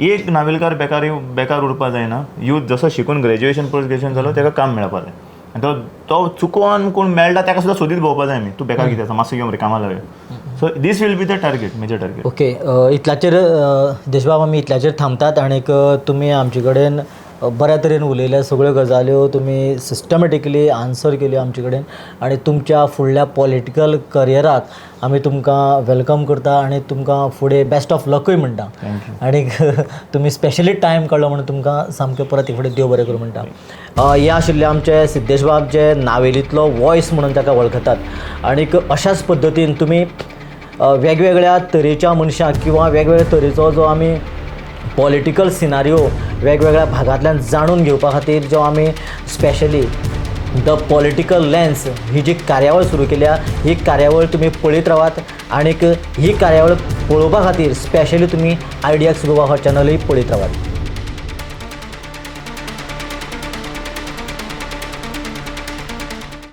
एक नावेलकार बेकार उरपा जायना यूथ जसो शिकून ग्रॅज्युएशन पोस्ट ग्रॅज्युएशन जालो ताका काम मेळपा जाय आनी तो चुकोवन कोण मेळटा ताका सुद्दां सोदीत भोंवपा जाय आमी तूं बेकार कितें आसा मातसो यो मरे कामां लावया so this will be the target major target
okay इतल्याचेर देशबाब आमी इतल्याचेर थांबतात आनीक तुमी आमचे कडेन बऱ्या तरेन उलयल्या सगळ्यो गजाल्यो तुमी सिस्टमॅटिकली आन्सर केल्यो आमचे कडेन आनी तुमच्या फुडल्या पॉलिटिकल करियराक आमी तुमकां वेलकम करता आनी तुमकां फुडें बेस्ट ऑफ लकूय म्हणटा आनीक तुमी स्पेशली टायम काडलो म्हणून तुमकां सामकें परत एक फुडें देव बरें करूं म्हणटा हे आशिल्ले आमचे सिद्धेश बाब जे नावेलींतलो वॉयस म्हणून ताका वळखतात आनीक अशाच पद्दतीन तुमी वेगवेगळ्या तरेच्या मनशाक किंवा वेगवेगळ्या तरेचो जो आमी पॉलिटिकल सिनारियो वेगवेगळ्या भागांतल्यान जाणून घेवपा खातीर जो आमी स्पेशली द पॉलिटिकल लेन्स ही जी कार्यावळ सुरू केल्या ही कार्यावळ तुमी पळयत रावात आनीक ही कार्यावळ पळोवपा खातीर स्पेशली तुमी आयडियाक्स गोवा हो चॅनलूय पळयत रावात.